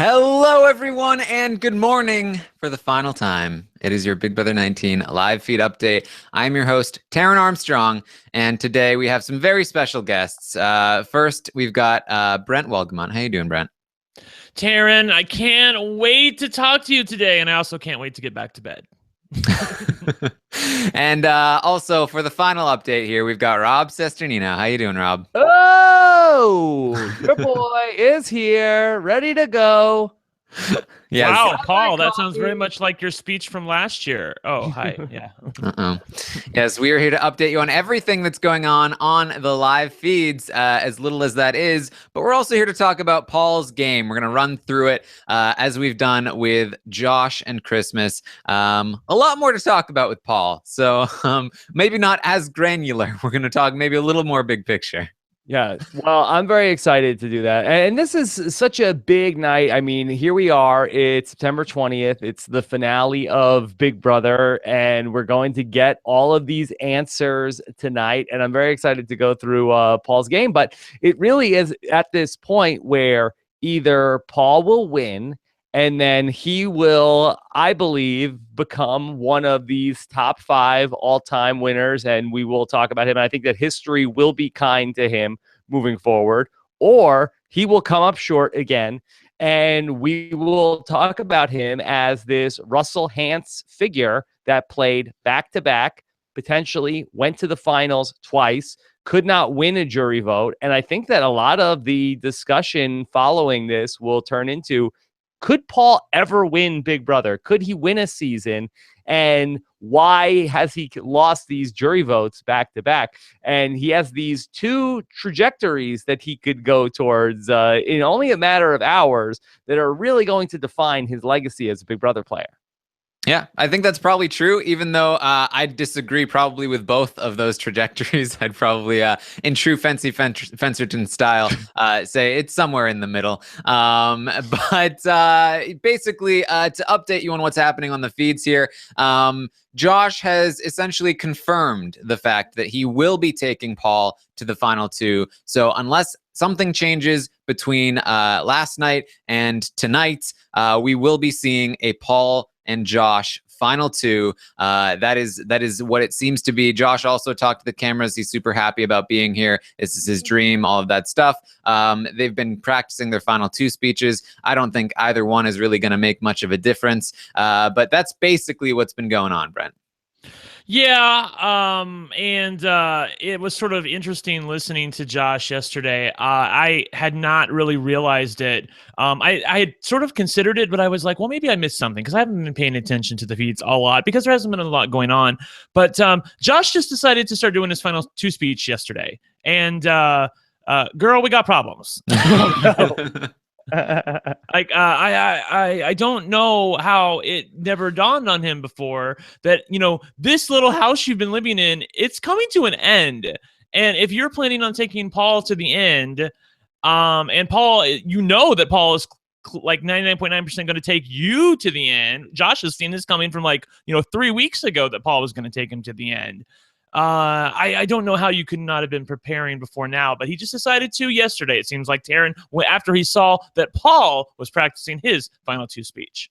Hello, everyone, and good morning for the final time. It is your Big Brother 19 live feed update. I'm your host, Taran Armstrong, and today we have some very special guests. First, we've got Brent Welgemont. How you doing, Brent? Taran, I can't wait to talk to you today, and I also can't wait to get back to bed. And also, for the final update here, we've got Rob Sesternino. How you doing, Rob? Oh, your boy is here, ready to go. Yes. Wow, Paul, that sounds very much like your speech from last year. Oh, hi. Yeah. Yes, we are here to update you on everything that's going on the live feeds, as little as that is. But we're also here to talk about Paul's game. We're going to run through it as we've done with Josh and Christmas. A lot more to talk about with Paul. So maybe not as granular. We're going to talk maybe a little more big picture. Yeah, well, I'm very excited to do that. And this is such a big night. I mean, here we are. It's September 20th. It's the finale of Big Brother, and we're going to get all of these answers tonight. And I'm very excited to go through Paul's game. But it really is at this point where either Paul will win, and then he will, I believe, become one of these top 5 all-time winners, and we will talk about him. And I think that history will be kind to him moving forward, or he will come up short again, and we will talk about him as this Russell Hantz figure that played back-to-back, potentially went to the finals twice, could not win a jury vote. And I think that a lot of the discussion following this will turn into, could Paul ever win Big Brother? Could he win a season? And why has he lost these jury votes back to back? And he has these 2 trajectories that he could go towards in only a matter of hours that are really going to define his legacy as a Big Brother player. Yeah, I think that's probably true, even though I disagree probably with both of those trajectories. I'd probably, in true Fancy Fencerton style, say it's somewhere in the middle. But basically, to update you on what's happening on the feeds here, Josh has essentially confirmed the fact that he will be taking Paul to the final 2. So unless something changes between last night and tonight, we will be seeing a Paul and Josh final 2. That is what it seems to be. Josh also talked to the cameras. He's super happy about being here. This is his dream, all of that stuff. They've been practicing their final 2 speeches. I don't think either one is really going to make much of a difference. But that's basically what's been going on, Brent. Yeah, and it was sort of interesting listening to Josh yesterday. I had not really realized it. I had sort of considered it, but I was like, well, maybe I missed something because I haven't been paying attention to the feeds a lot because there hasn't been a lot going on. But Josh just decided to start doing his final 2 speech yesterday. And girl, we got problems. Like I don't know how it never dawned on him before that, you know, this little house you've been living in, it's coming to an end. And if you're planning on taking Paul to the end, and Paul, you know that Paul is like 99.9% going to take you to the end. Josh has seen this coming from 3 weeks ago that Paul was going to take him to the end. I don't know how you could not have been preparing before now, but he just decided to yesterday. It seems like Taran, after he saw that Paul was practicing his final 2 speech.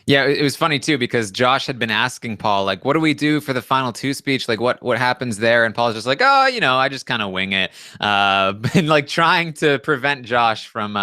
Yeah, it was funny too because Josh had been asking Paul, like, what do we do for the final 2 speech? Like, what happens there? And Paul's just like, oh, I just kind of wing it, and like trying to prevent Josh from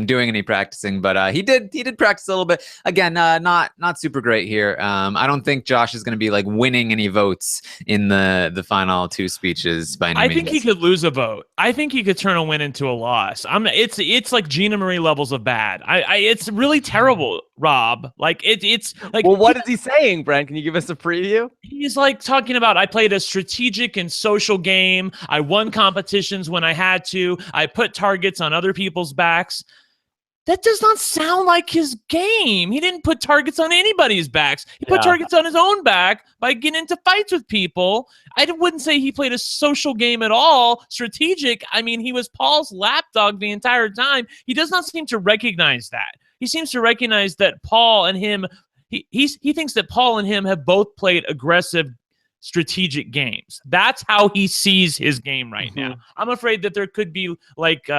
doing any practicing. But he did practice a little bit. Again, not super great here. I don't think Josh is going to be like winning any votes in the final 2 speeches by any means. I think he could lose a vote. I think he could turn a win into a loss. It's like Gina Marie levels of bad. It's really terrible, Rob. Like it's like, well, what is he saying, Brent? Can you give us a preview? He's like talking about, I played a strategic and social game. I won competitions when I had to. I put targets on other people's backs. That does not sound like his game. He didn't put targets on anybody's backs. He put targets on his own back by getting into fights with people. I wouldn't say he played a social game at all. Strategic. I mean, he was Paul's lapdog the entire time. He does not seem to recognize that. He seems to recognize that Paul and him, he thinks that Paul and him have both played aggressive strategic games. That's how he sees his game right now. I'm afraid that there could be like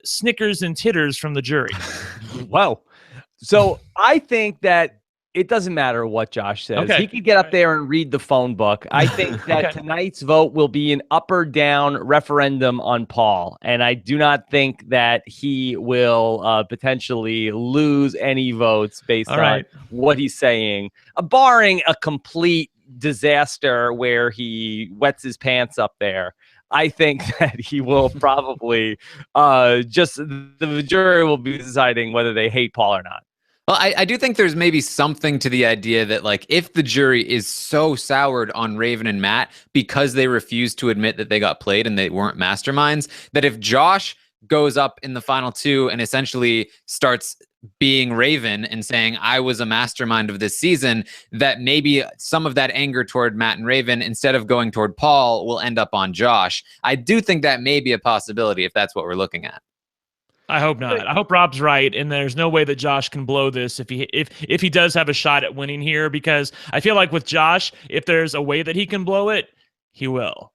snickers and titters from the jury. Whoa. So I think that it doesn't matter what Josh says. Okay. He could get up there and read the phone book. I think that Okay. tonight's vote will be an up or down referendum on Paul. And I do not think that he will potentially lose any votes based on what he's saying, barring a complete disaster where he wets his pants up there. I think that he will probably just the jury will be deciding whether they hate Paul or not. Well, I do think there's maybe something to the idea that, like, if the jury is so soured on Raven and Matt because they refused to admit that they got played and they weren't masterminds, that if Josh goes up in the final two and essentially starts being Raven and saying, I was a mastermind of this season, that maybe some of that anger toward Matt and Raven, instead of going toward Paul, will end up on Josh. I do think that may be a possibility if that's what we're looking at. I hope not. I hope Rob's right, and there's no way that Josh can blow this if he does have a shot at winning here, because I feel like with Josh, if there's a way that he can blow it, he will.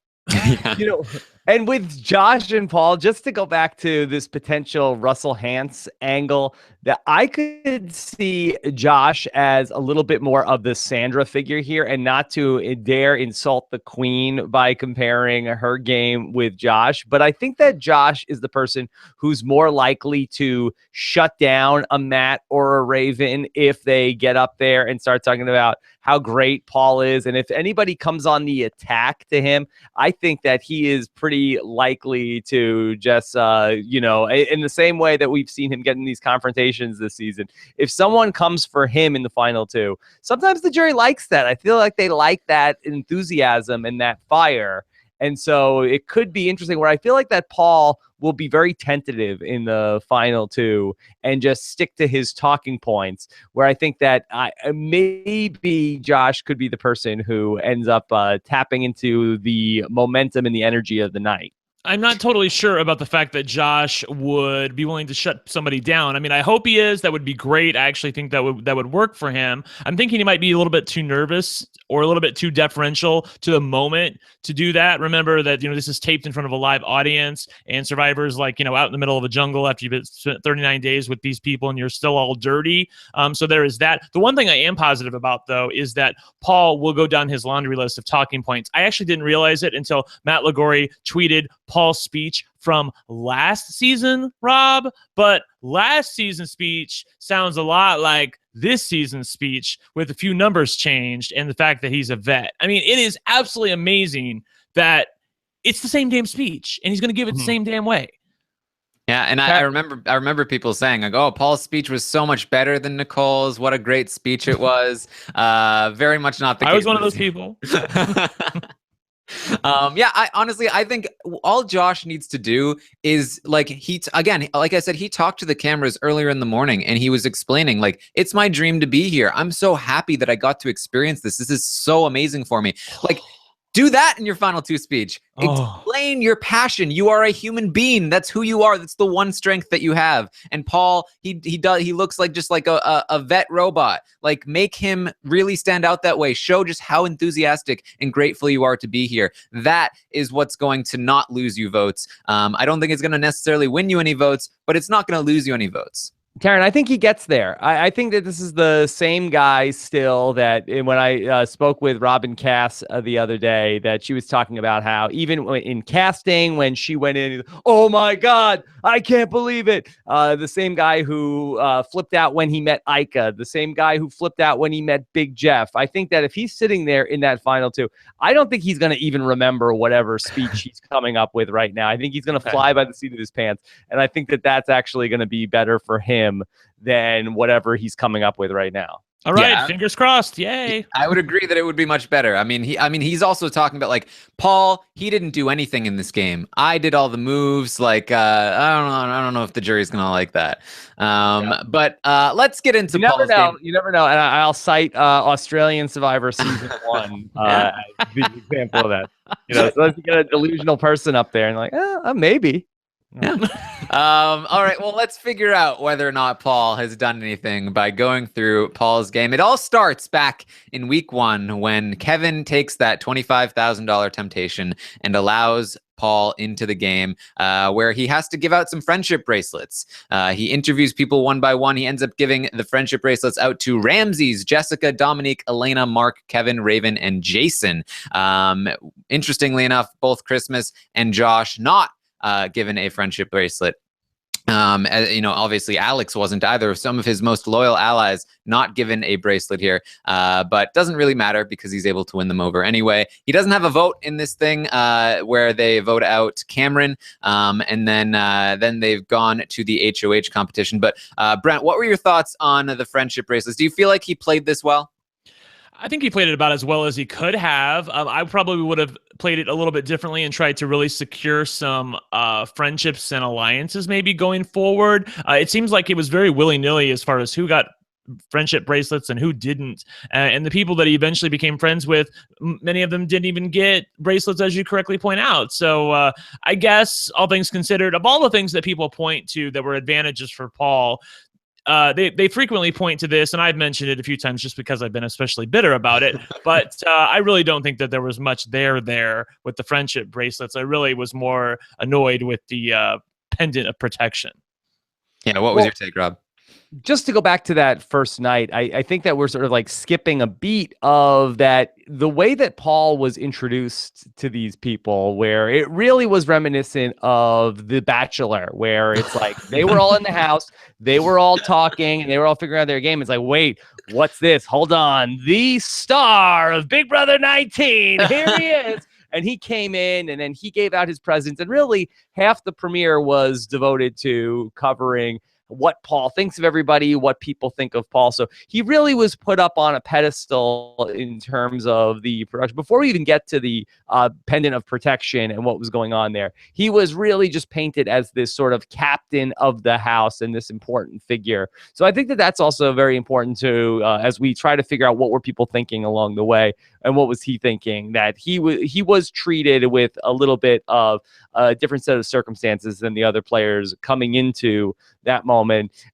You know, and with Josh and Paul, just to go back to this potential Russell Hantz angle, that I could see Josh as a little bit more of the Sandra figure here, and not to dare insult the queen by comparing her game with Josh. But I think that Josh is the person who's more likely to shut down a Matt or a Raven if they get up there and start talking about how great Paul is. And if anybody comes on the attack to him, I think that he is pretty likely to just, you know, in the same way that we've seen him get in these confrontations this season. If someone comes for him in the final two, sometimes the jury likes that. I feel like they like that enthusiasm and that fire. And so it could be interesting where I feel like that Paul will be very tentative in the final two and just stick to his talking points, where I think that maybe Josh could be the person who ends up tapping into the momentum and the energy of the night. I'm not totally sure about the fact that Josh would be willing to shut somebody down. I mean, I hope he is. That would be great. I actually think that would work for him. I'm thinking he might be a little bit too nervous or a little bit too deferential to the moment to do that. Remember that, you know, this is taped in front of a live audience, and Survivor's like, you know, out in the middle of a jungle after you've spent 39 days with these people and you're still all dirty. So there is that. The one thing I am positive about, though, is that Paul will go down his laundry list of talking points. I actually didn't realize it until Matt Lagori tweeted Paul's speech from last season, Rob, but last season's speech sounds a lot like this season's speech with a few numbers changed and the fact that he's a vet. I mean, it is absolutely amazing that it's the same damn speech and he's going to give it the same damn way. Yeah, and I remember people saying, like, "Oh, Paul's speech was so much better than Nicole's. What a great speech it was." Very much not the case. I was one of those people. Yeah, I think all Josh needs to do is, like, again, like I said, he talked to the cameras earlier in the morning and he was explaining, like, it's my dream to be here. I'm so happy that I got to experience this. This is so amazing for me. Like, do that in your final two speech. Explain your passion. You are a human being. That's who you are. That's the one strength that you have. And Paul, he looks like just like a vet robot. Like, make him really stand out that way. Show just how enthusiastic and grateful you are to be here. That is what's going to not lose you votes. I don't think it's going to necessarily win you any votes, but it's not going to lose you any votes. Taran, I think he gets there. I think that this is the same guy still that when I spoke with Robin Cass the other day, that she was talking about how even in casting, when she went in, oh my God, I can't believe it. The same guy who flipped out when he met Ika, the same guy who flipped out when he met Big Jeff. I think that if he's sitting there in that final two, I don't think he's going to even remember whatever speech he's coming up with right now. I think he's going to fly by the seat of his pants. And I think that that's actually going to be better for him than whatever he's coming up with right now. All right, fingers crossed. Yay. I would agree that it would be much better. I mean, he's also talking about, like, Paul, he didn't do anything in this game. I did all the moves. Like, I don't know if the jury's going to like that. But let's get into Paul's game. You never know. And I'll cite Australian Survivor season 1 as the example of that. You know, so let's get a delusional person up there and like, maybe. Yeah. All right. Well, let's figure out whether or not Paul has done anything by going through Paul's game. It all starts back in week 1 when Kevin takes that $25,000 temptation and allows Paul into the game, where he has to give out some friendship bracelets. He interviews people one by one. He ends up giving the friendship bracelets out to Ramses, Jessica, Dominique, Elena, Mark, Kevin, Raven, and Jason. Interestingly enough, both Christmas and Josh not given a friendship bracelet. As, you know, obviously Alex wasn't either. Some of his most loyal allies not given a bracelet here, but doesn't really matter because he's able to win them over anyway. He doesn't have a vote in this thing where they vote out Cameron, and then they've gone to the HOH competition. But Brent, what were your thoughts on the friendship bracelets? Do you feel like he played this well? I think he played it about as well as he could have. I probably would have played it a little bit differently and tried to really secure some friendships and alliances maybe going forward. It seems like it was very willy-nilly as far as who got friendship bracelets and who didn't. And the people that he eventually became friends with, many of them didn't even get bracelets, as you correctly point out. So I guess all things considered, of all the things that people point to that were advantages for Paul, they frequently point to this, and I've mentioned it a few times just because I've been especially bitter about it. But I really don't think that there was much there with the friendship bracelets. I really was more annoyed with the pendant of protection. Yeah, what was your take, Rob? Just to go back to that first night, I think that we're sort of like skipping a beat of that, the way that Paul was introduced to these people, where it really was reminiscent of The Bachelor, where it's like they were all in the house, they were all talking, and they were all figuring out their game. It's like, wait, what's this? Hold on. The star of Big Brother 19. Here he is. And he came in and then he gave out his presents. And really half the premiere was devoted to covering what Paul thinks of everybody, what people think of Paul. So he really was put up on a pedestal in terms of the production. Before we even get to the pendant of protection and what was going on there, he was really just painted as this sort of captain of the house and this important figure. So I think that that's also very important to, as we try to figure out what were people thinking along the way and what was he thinking, that he was treated with a little bit of a different set of circumstances than the other players coming into that moment.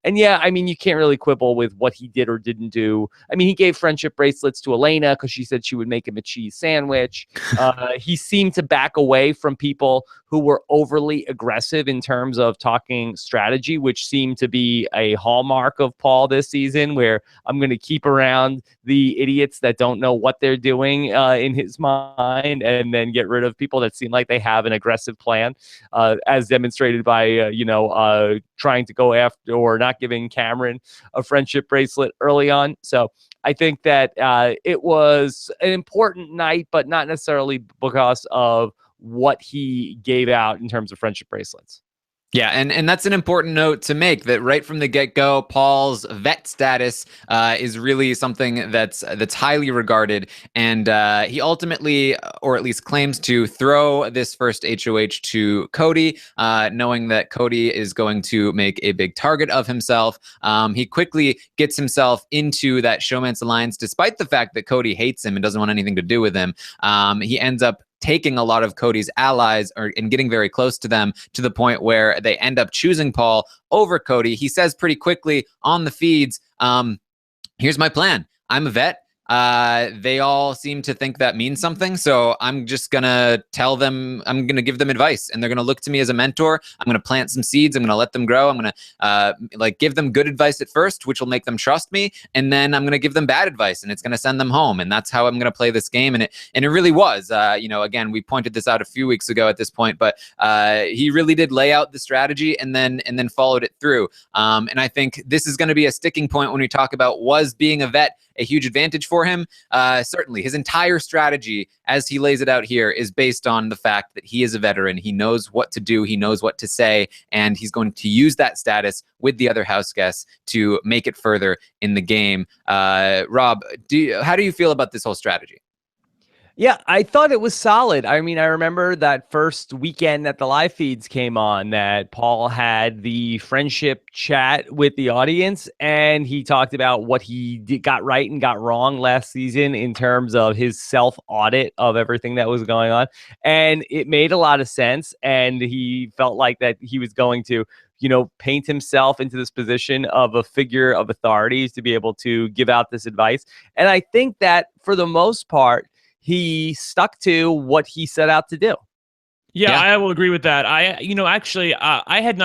And yeah, I mean, you can't really quibble with what he did or didn't do. I mean, he gave friendship bracelets to Elena because she said she would make him a cheese sandwich. He seemed to back away from people who were overly aggressive in terms of talking strategy, which seemed to be a hallmark of Paul this season, where I'm going to keep around the idiots that don't know what they're doing in his mind, and then get rid of people that seem like they have an aggressive plan, as demonstrated by, trying to go after or not giving Cameron a friendship bracelet early on. So I think that it was an important night, but not necessarily because of what he gave out in terms of friendship bracelets. Yeah, and that's an important note to make, that right from the get-go, Paul's vet status is really something that's highly regarded, and he ultimately, or at least claims to, throw this first HOH to Cody, knowing that Cody is going to make a big target of himself. He quickly gets himself into that Showman's Alliance, despite the fact that Cody hates him and doesn't want anything to do with him. He ends up taking a lot of Cody's allies and getting very close to them, to the point where they end up choosing Paul over Cody. He says pretty quickly on the feeds, here's my plan. I'm a vet. They all seem to think that means something. So I'm just going to tell them, I'm going to give them advice, and they're going to look to me as a mentor. I'm going to plant some seeds. I'm going to let them grow. I'm going to give them good advice at first, which will make them trust me. And then I'm going to give them bad advice, and it's going to send them home. And that's how I'm going to play this game. And it really was, again, we pointed this out a few weeks ago at this point, but he really did lay out the strategy and then followed it through. And I think this is going to be a sticking point when we talk about, was being a vet a huge advantage for him? Certainly. His entire strategy, as he lays it out here, is based on the fact that he is a veteran. He knows what to do. He knows what to say. And he's going to use that status with the other house guests to make it further in the game. Rob, how do you feel about this whole strategy? Yeah, I thought it was solid. I mean, I remember that first weekend that the live feeds came on that Paul had the friendship chat with the audience, and he talked about what he got right and got wrong last season in terms of his self-audit of everything that was going on. And it made a lot of sense, and he felt like that he was going to paint himself into this position of a figure of authorities to be able to give out this advice. And I think that for the most part, he stuck to what he set out to do. Yeah, I will agree with that. Actually, I did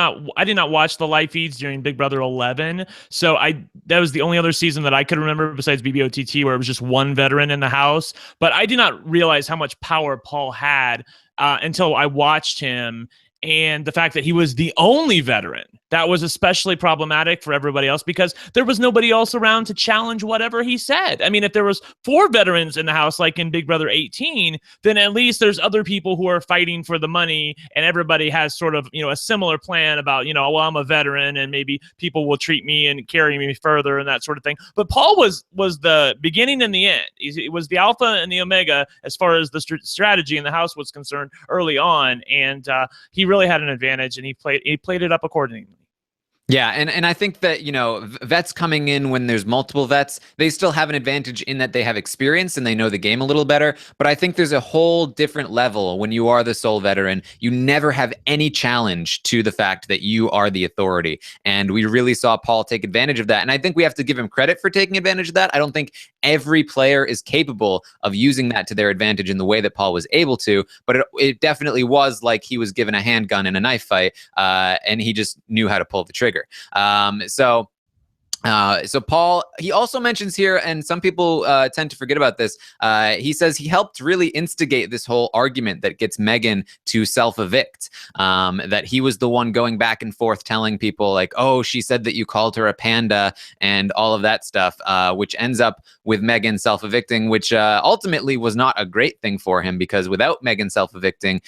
not watch the live feeds during Big Brother 11. So that was the only other season that I could remember besides BBOTT where it was just one veteran in the house. But I did not realize how much power Paul had until I watched him. And the fact that he was the only veteran, that was especially problematic for everybody else because there was nobody else around to challenge whatever he said. I mean, if there was 4 veterans in the house, like in Big Brother 18, then at least there's other people who are fighting for the money and everybody has sort of, a similar plan about, well, I'm a veteran and maybe people will treat me and carry me further and that sort of thing. But Paul was the beginning and the end. It was the alpha and the omega as far as the strategy in the house was concerned early on. And he really had an advantage and he played it up accordingly. Yeah, and I think that, vets coming in when there's multiple vets, they still have an advantage in that they have experience and they know the game a little better. But I think there's a whole different level when you are the sole veteran. You never have any challenge to the fact that you are the authority. And we really saw Paul take advantage of that. And I think we have to give him credit for taking advantage of that. I don't think every player is capable of using that to their advantage in the way that Paul was able to. But it definitely was like he was given a handgun in a knife fight and he just knew how to pull the trigger. So Paul, he also mentions here, and some people tend to forget about this. He says he helped really instigate this whole argument that gets Megan to self-evict. That he was the one going back and forth telling people like, oh, she said that you called her a panda and all of that stuff, which ends up with Megan self-evicting, which ultimately was not a great thing for him because without Megan self-evicting,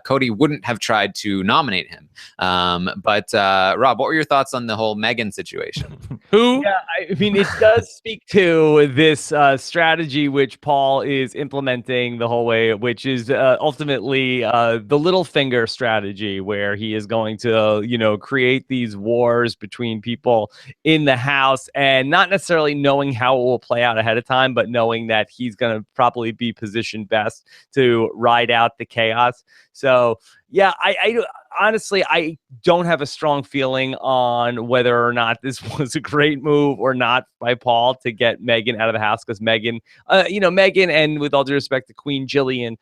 Cody wouldn't have tried to nominate him. But Rob, what were your thoughts on the whole Megan situation? Yeah, I mean, it does speak to this strategy which Paul is implementing the whole way, which is ultimately the little finger strategy, where he is going to, create these wars between people in the house and not necessarily knowing how it will play out ahead of time, but knowing that he's going to probably be positioned best to ride out the chaos. So, yeah, I honestly, I don't have a strong feeling on whether or not this was a great move or not by Paul to get Megan out of the house because Megan, Megan, and with all due respect to Queen Jillian,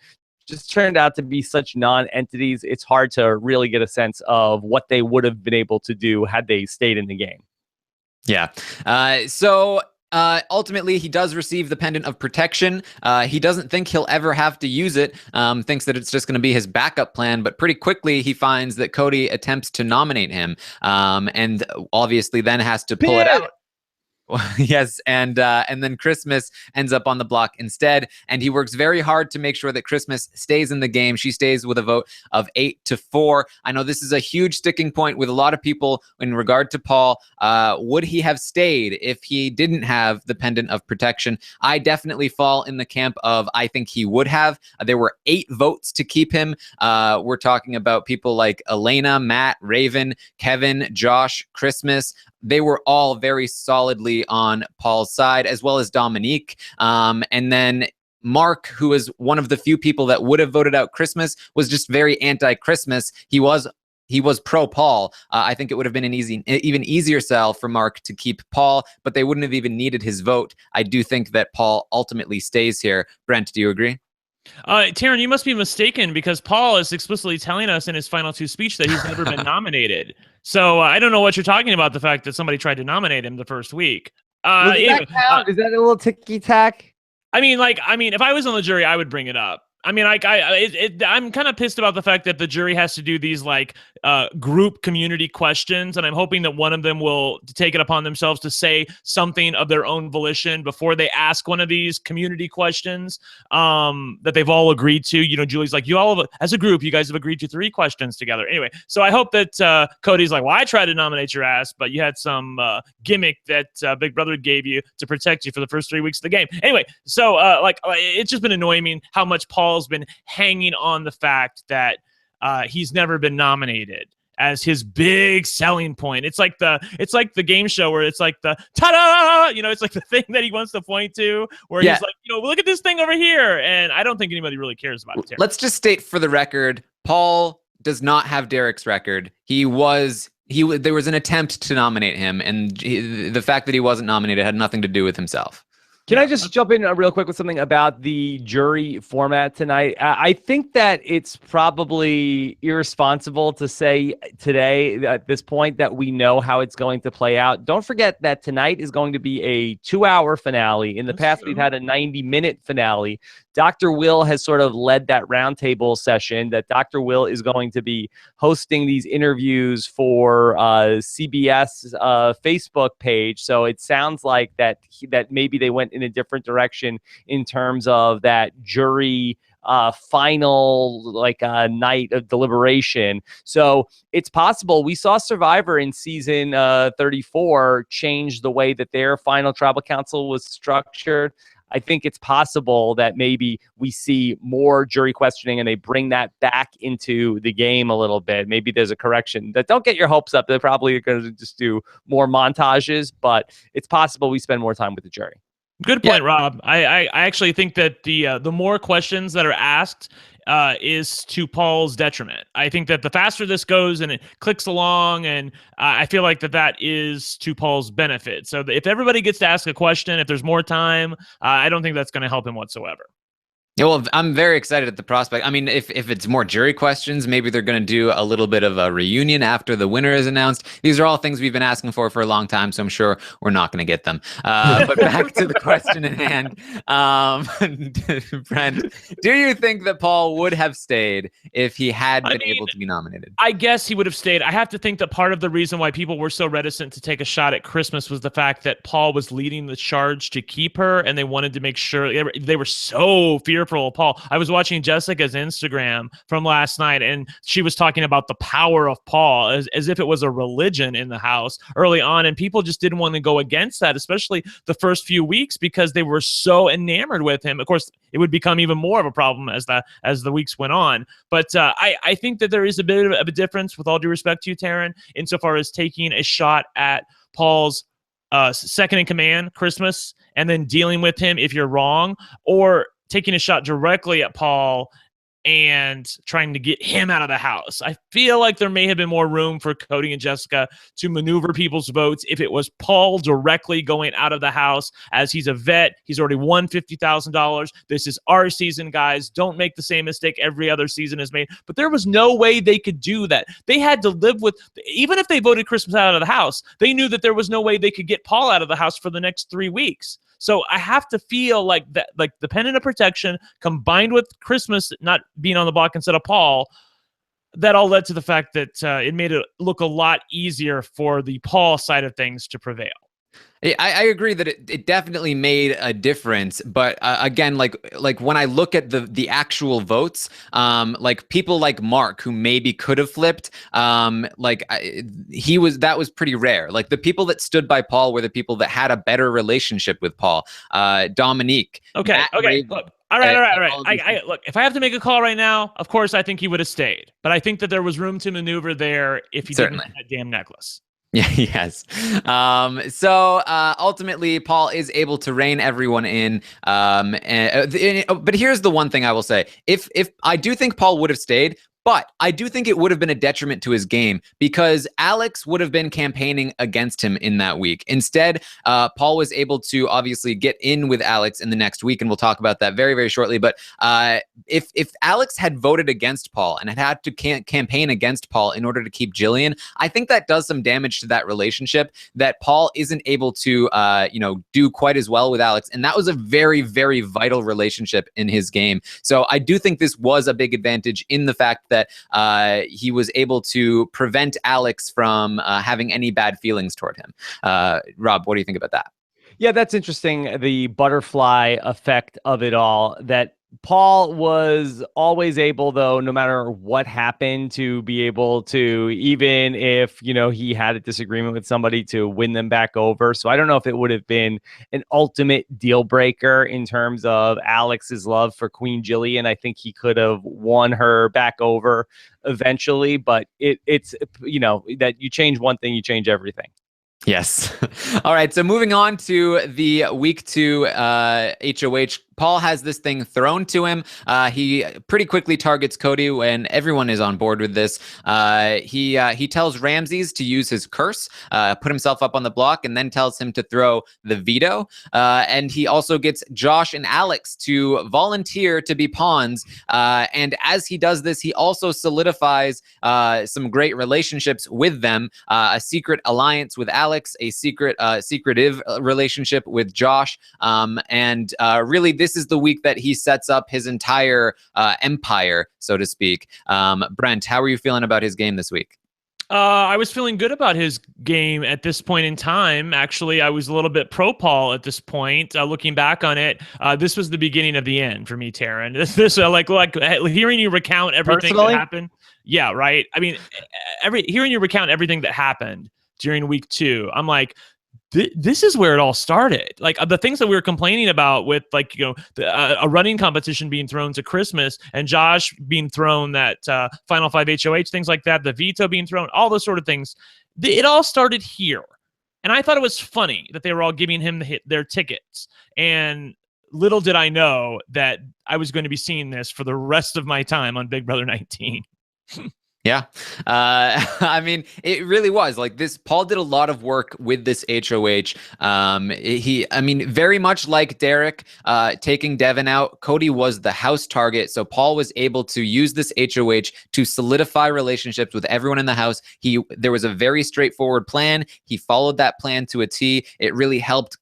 just turned out to be such non-entities. It's hard to really get a sense of what they would have been able to do had they stayed in the game. Yeah. Ultimately, he does receive the Pendant of Protection. He doesn't think he'll ever have to use it, thinks that it's just going to be his backup plan. But pretty quickly, he finds that Cody attempts to nominate him and obviously then has to pull it out. Yes, and then Christmas ends up on the block instead, and he works very hard to make sure that Christmas stays in the game. She stays with a vote of 8-4. I know this is a huge sticking point with a lot of people in regard to Paul. Would he have stayed if he didn't have the Pendant of Protection? I definitely fall in the camp of I think he would have. There were 8 votes to keep him. We're talking about people like Elena, Matt, Raven, Kevin, Josh, Christmas. They were all very solidly on Paul's side, as well as Dominique. And then Mark, who was one of the few people that would have voted out Christmas, was just very anti-Christmas. He was pro Paul. I think it would have been an even easier sell for Mark to keep Paul, but they wouldn't have even needed his vote. I do think that Paul ultimately stays here. Brent, do you agree? Taran, you must be mistaken because Paul is explicitly telling us in his final 2 speech that he's never been nominated. So I don't know what you're talking about, the fact that somebody tried to nominate him the first week. Does that count? Is that a little ticky-tack? I mean, if I was on the jury, I would bring it up. I mean, I'm kind of pissed about the fact that the jury has to do these like group community questions, and I'm hoping that one of them will take it upon themselves to say something of their own volition before they ask one of these community questions that they've all agreed to. You know, Julie's like, you all, as a group, you guys have agreed to 3 questions together. Anyway, so I hope that Cody's like, well, I tried to nominate your ass, but you had some gimmick that Big Brother gave you to protect you for the first 3 weeks of the game. Anyway, so it's just been annoying me how much Paul's been hanging on the fact that he's never been nominated as his big selling point. It's like the game show where it's like the ta-da, you know, it's like the thing that he wants to point to where he's like, you know, look at this thing over here. And I don't think anybody really cares about it. Let's just state for the record, Paul does not have Derek's record. There was an attempt to nominate him, and the fact that he wasn't nominated had nothing to do with himself. Can I just jump in real quick with something about the jury format tonight? I think that it's probably irresponsible to say today at this point that we know how it's going to play out. Don't forget that tonight is going to be a 2-hour finale. In the past, we've had a 90-minute finale. Dr. Will has sort of led that roundtable session that Dr. Will is going to be hosting these interviews for CBS Facebook page. So it sounds like that maybe they went in a different direction in terms of that jury final night of deliberation. So it's possible. We saw Survivor in season 34 change the way that their final tribal council was structured. I think it's possible that maybe we see more jury questioning and they bring that back into the game a little bit. Maybe there's a correction. Don't get your hopes up. They're probably going to just do more montages, but it's possible we spend more time with the jury. Good point, Rob. I actually think that the more questions that are asked is to Paul's detriment. I think that the faster this goes and it clicks along, and I feel like that is to Paul's benefit. So if everybody gets to ask a question, if there's more time, I don't think that's going to help him whatsoever. Yeah, well, I'm very excited at the prospect. I mean, if it's more jury questions, maybe they're going to do a little bit of a reunion after the winner is announced. These are all things we've been asking for a long time, so I'm sure we're not going to get them. But back to the question at hand. Brent, do you think that Paul would have stayed if he had been able to be nominated? I guess he would have stayed. I have to think that part of the reason why people were so reticent to take a shot at Christmas was the fact that Paul was leading the charge to keep her, and they wanted to make sure they were so fearful of Paul. I was watching Jessica's Instagram from last night, and she was talking about the power of Paul as if it was a religion in the house early on, and people just didn't want to go against that, especially the first few weeks, because they were so enamored with him. Of course, it would become even more of a problem as the weeks went on. But I think that there is a bit of a difference, with all due respect to you, Taran, insofar as taking a shot at Paul's second in command, Christmas, and then dealing with him if you're wrong, or taking a shot directly at Paul and trying to get him out of the house. I feel like there may have been more room for Cody and Jessica to maneuver people's votes if it was Paul directly going out of the house, as he's a vet. He's already won $50,000. This is our season, guys. Don't make the same mistake every other season is made. But there was no way they could do that. They had to live with, even if they voted Christmas out of the house, they knew that there was no way they could get Paul out of the house for the next 3 weeks. So I have to feel like that, like the pendant of protection combined with Christmas not being on the block instead of Paul, that all led to the fact that it made it look a lot easier for the Paul side of things to prevail. I agree that it definitely made a difference, but again, like when I look at the actual votes, like people like Mark, who maybe could have flipped, that was pretty rare. Like the people that stood by Paul were the people that had a better relationship with Paul. Dominique. Okay. Look. All right. Look, if I have to make a call right now, of course I think he would have stayed, but I think that there was room to maneuver there if he didn't have that damn necklace. Yeah, yes. So ultimately, Paul is able to rein everyone in. But here's the one thing I will say: if I do think Paul would have stayed, But I do think it would have been a detriment to his game because Alex would have been campaigning against him in that week. Instead, Paul was able to obviously get in with Alex in the next week, and we'll talk about that very, very shortly. But if Alex had voted against Paul and had to campaign against Paul in order to keep Jillian, I think that does some damage to that relationship that Paul isn't able to, do quite as well with Alex. And that was a very, very vital relationship in his game. So I do think this was a big advantage in the fact that he was able to prevent Alex from having any bad feelings toward him. Rob, what do you think about that? Yeah, that's interesting. The butterfly effect of it all, that Paul was always able, though, no matter what happened, to be able to, even if, he had a disagreement with somebody, to win them back over. So I don't know if it would have been an ultimate deal breaker in terms of Alex's love for Queen Jillian. I think he could have won her back over eventually, but it's that you change one thing, you change everything. Yes. All right. So moving on to the week 2 HOH. Paul has this thing thrown to him. He pretty quickly targets Cody when everyone is on board with this. He tells Ramses to use his curse, put himself up on the block, and then tells him to throw the veto. And he also gets Josh and Alex to volunteer to be pawns. And as he does this, he also solidifies some great relationships with them. A secret alliance with Alex, a secretive relationship with Josh, and really this is the week that he sets up his entire empire, so to speak. Brent, how are you feeling about his game this week? I was feeling good about his game at this point in time. Actually, I was a little bit pro Paul at this point. Looking back on it, this was the beginning of the end for me, Taran. This like hearing you recount everything that happened. Yeah, right. I mean, hearing you recount everything that happened during week 2, I'm like, this is where it all started. Like the things that we were complaining about with, like, a running competition being thrown to Christmas, and Josh being thrown that Final 5 HOH, things like that, the veto being thrown, all those sort of things. It all started here. And I thought it was funny that they were all giving him their tickets. And little did I know that I was going to be seeing this for the rest of my time on Big Brother 19. Yeah. I mean, it really was like this. Paul did a lot of work with this HOH. Very much like Derek taking Devin out, Cody was the house target. So Paul was able to use this HOH to solidify relationships with everyone in the house. There was a very straightforward plan. He followed that plan to a T. It really helped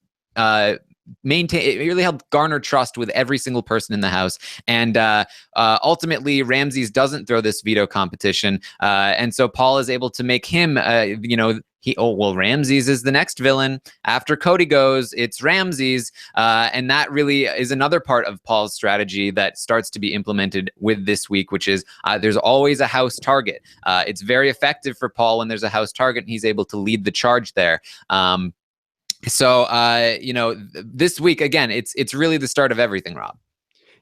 it really helped garner trust with every single person in the house. And ultimately, Ramses doesn't throw this veto competition. And so Paul is able to make him, Ramses is the next villain. After Cody goes, it's Ramses. And that really is another part of Paul's strategy that starts to be implemented with this week, which is there's always a house target. It's very effective for Paul when there's a house target and he's able to lead the charge there. So, this week, again, it's really the start of everything, Rob.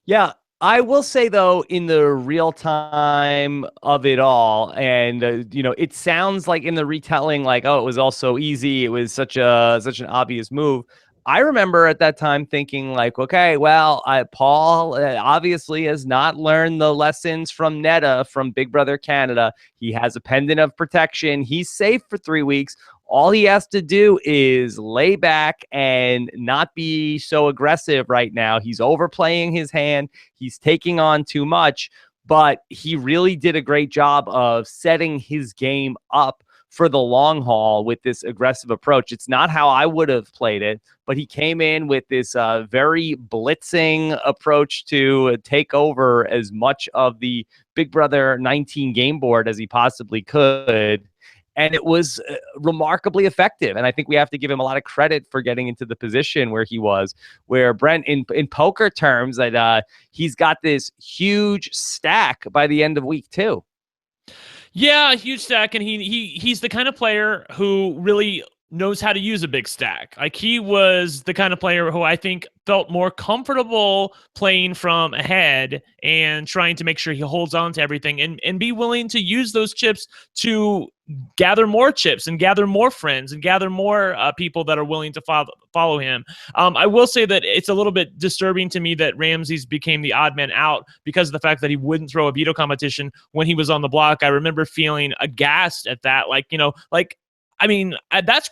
Yeah, I will say, though, in the real time of it all, and, it sounds like in the retelling, like, oh, it was all so easy. It was such an obvious move. I remember at that time thinking, like, okay, well, Paul obviously has not learned the lessons from Netta from Big Brother Canada. He has a pendant of protection. He's safe for 3 weeks. All he has to do is lay back and not be so aggressive right now. He's overplaying his hand. He's taking on too much, but he really did a great job of setting his game up for the long haul with this aggressive approach. It's not how I would have played it, but he came in with this very blitzing approach to take over as much of the Big Brother 19 game board as he possibly could. And it was remarkably effective. And I think we have to give him a lot of credit for getting into the position where he was, where Brent, in poker terms, that he's got this huge stack by the end of week 2. Yeah, a huge stack. And he's the kind of player who really knows how to use a big stack. Like, he was the kind of player who I think felt more comfortable playing from ahead and trying to make sure he holds on to everything and be willing to use those chips to gather more chips and gather more friends and gather more people that are willing to follow him. I will say that it's a little bit disturbing to me that Ramses became the odd man out because of the fact that he wouldn't throw a veto competition when he was on the block. I remember feeling aghast at that. Like, I mean, that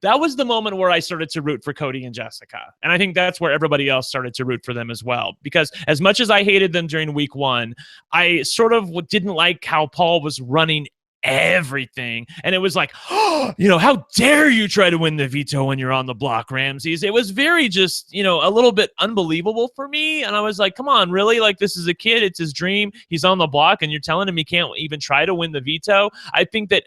was the moment where I started to root for Cody and Jessica. And I think that's where everybody else started to root for them as well. Because as much as I hated them during week 1, I sort of didn't like how Paul was running everything. And it was like, oh, how dare you try to win the veto when you're on the block, Ramses? It was very just, a little bit unbelievable for me. And I was like, come on, really? Like, this is a kid. It's his dream. He's on the block and you're telling him he can't even try to win the veto. I think that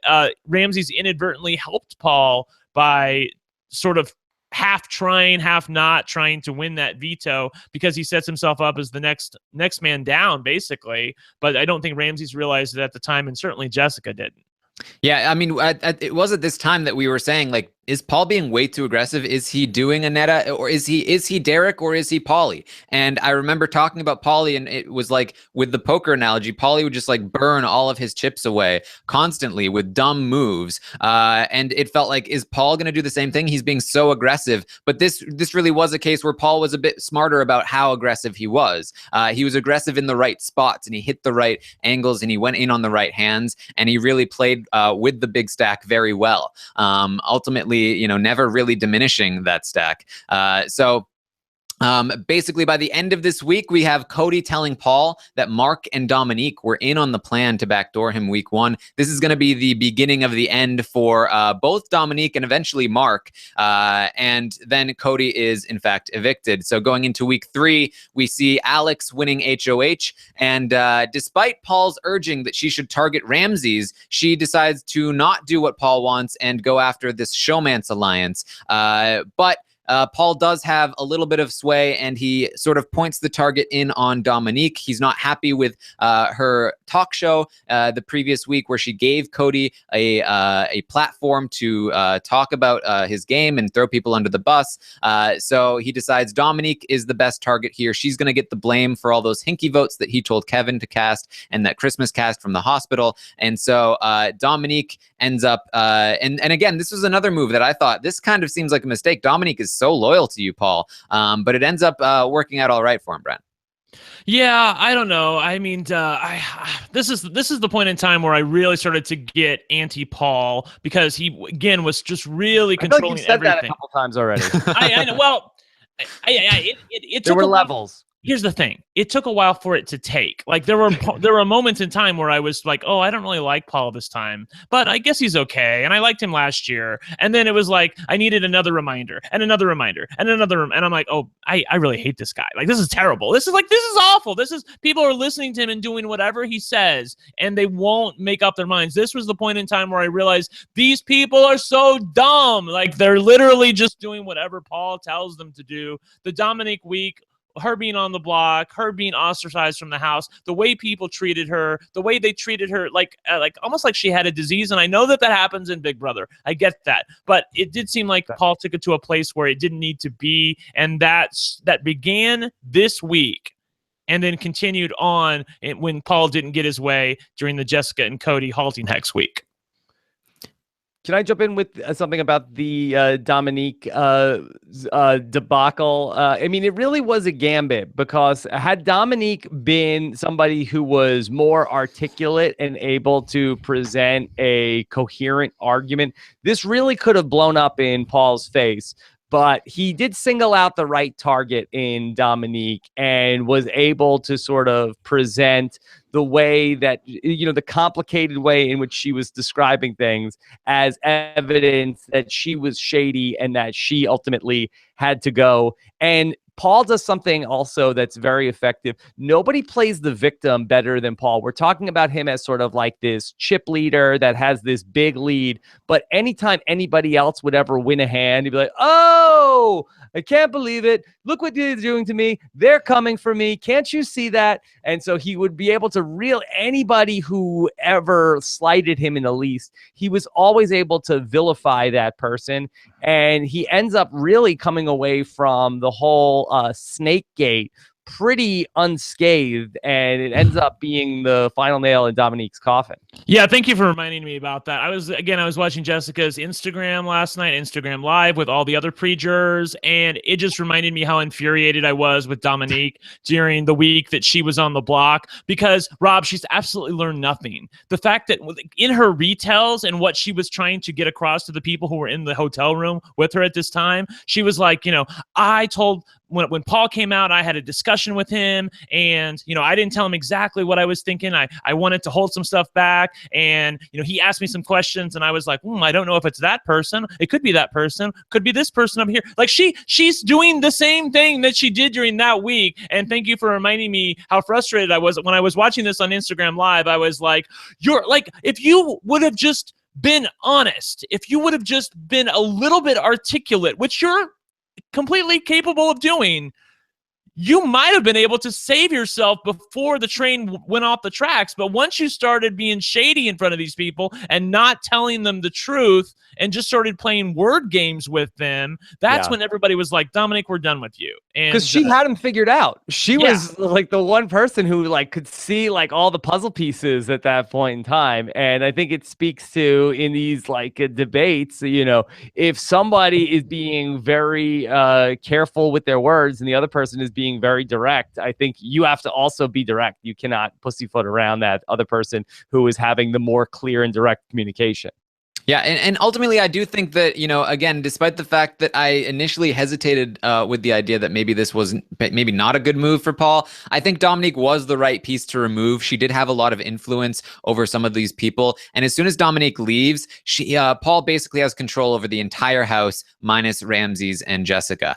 Ramses inadvertently helped Paul by sort of half trying, half not trying to win that veto, because he sets himself up as the next man down, basically. But I don't think Ramses realized it at the time, and certainly Jessica didn't. Yeah, I mean, it was at this time that we were saying, like, is Paul being way too aggressive? Is he doing a Netta, or is he Derek, or is he Paulie? And I remember talking about Paulie, and it was like, with the poker analogy, Paulie would just like burn all of his chips away constantly with dumb moves. And it felt like, is Paul going to do the same thing? He's being so aggressive. But this really was a case where Paul was a bit smarter about how aggressive he was. He was aggressive in the right spots, and he hit the right angles, and he went in on the right hands, and he really played with the big stack very well. Ultimately, never really diminishing that stack. Basically, by the end of this week, we have Cody telling Paul that Mark and Dominique were in on the plan to backdoor him week 1. This is going to be the beginning of the end for both Dominique and eventually Mark. And then Cody is, in fact, evicted. So going into week 3, we see Alex winning HOH. And despite Paul's urging that she should target Ramses, she decides to not do what Paul wants and go after this Showmance alliance. But Paul does have a little bit of sway, and he sort of points the target in on Dominique. He's not happy with her talk show the previous week, where she gave Cody a platform to talk about his game and throw people under the bus. So he decides Dominique is the best target here. She's going to get the blame for all those hinky votes that he told Kevin to cast, and that Christmas cast from the hospital. And so Dominique ends up, and again, this was another move that I thought, this kind of seems like a mistake. Dominique is so loyal to you, Paul, but it ends up working out all right for him, Brent. Yeah, I don't know. I mean, this is the point in time where I really started to get anti-Paul, because he again was just really controlling you said everything. That a couple times already. I know. Well, it there took were levels. Here's the thing. It took a while for it to take. Like, there were moments in time where I was like, oh, I don't really like Paul this time, but I guess he's okay. And I liked him last year. And then it was like, I needed another reminder and another reminder and another. And I'm like, oh, I really hate this guy. Like, this is terrible. This is awful. People are listening to him and doing whatever he says, and they won't make up their minds. This was the point in time where I realized these people are so dumb. Like, they're literally just doing whatever Paul tells them to do. The Dominique week, her being on the block, her being ostracized from the house, the way people treated her, the way they treated her, like almost like she had a disease. And I know that happens in Big Brother. I get that. But it did seem like Paul took it to a place where it didn't need to be. And that began this week and then continued on when Paul didn't get his way during the Jessica and Cody halting hex week. Can I jump in with something about the Dominique debacle? I mean, it really was a gambit, because had Dominique been somebody who was more articulate and able to present a coherent argument, this really could have blown up in Paul's face. But he did single out the right target in Dominique and was able to sort of present the way that, the complicated way in which she was describing things as evidence that she was shady and that she ultimately had to go. And Paul does something also that's very effective. Nobody plays the victim better than Paul. We're talking about him as sort of like this chip leader that has this big lead. But anytime anybody else would ever win a hand, he'd be like, oh, I can't believe it. Look what they're doing to me. They're coming for me. Can't you see that? And so he would be able to reel anybody who ever slighted him in the least. He was always able to vilify that person. And he ends up really coming away from the whole snake gate pretty unscathed, and it ends up being the final nail in Dominique's coffin. Yeah, thank you for reminding me about that. I was watching Jessica's Instagram last night, Instagram Live with all the other pre-jurors, and it just reminded me how infuriated I was with Dominique during the week that she was on the block, because, Rob, she's absolutely learned nothing. The fact that in her retells and what she was trying to get across to the people who were in the hotel room with her at this time, she was like, I told... When Paul came out, I had a discussion with him, and, I didn't tell him exactly what I was thinking. I wanted to hold some stuff back, and, he asked me some questions, and I was like, I don't know if it's that person. It could be that person. Could be this person up here. Like, she's doing the same thing that she did during that week. And thank you for reminding me how frustrated I was. When I was watching this on Instagram Live, I was like, if you would have just been honest, if you would have just been a little bit articulate, which you're completely capable of doing, you might have been able to save yourself before the train went off the tracks. But once you started being shady in front of these people and not telling them the truth and just started playing word games with them, that's when everybody was like, Dominique, we're done with you. Because she had him figured out. She was like the one person who like could see like all the puzzle pieces at that point in time. And I think it speaks to, in these like debates, if somebody is being very careful with their words and the other person is being very direct, I think you have to also be direct. You cannot pussyfoot around that other person who is having the more clear and direct communication. Yeah, and ultimately, I do think that, again, despite the fact that I initially hesitated with the idea that maybe this was maybe not a good move for Paul, I think Dominique was the right piece to remove. She did have a lot of influence over some of these people. And as soon as Dominique leaves, Paul basically has control over the entire house, minus Ramses and Jessica,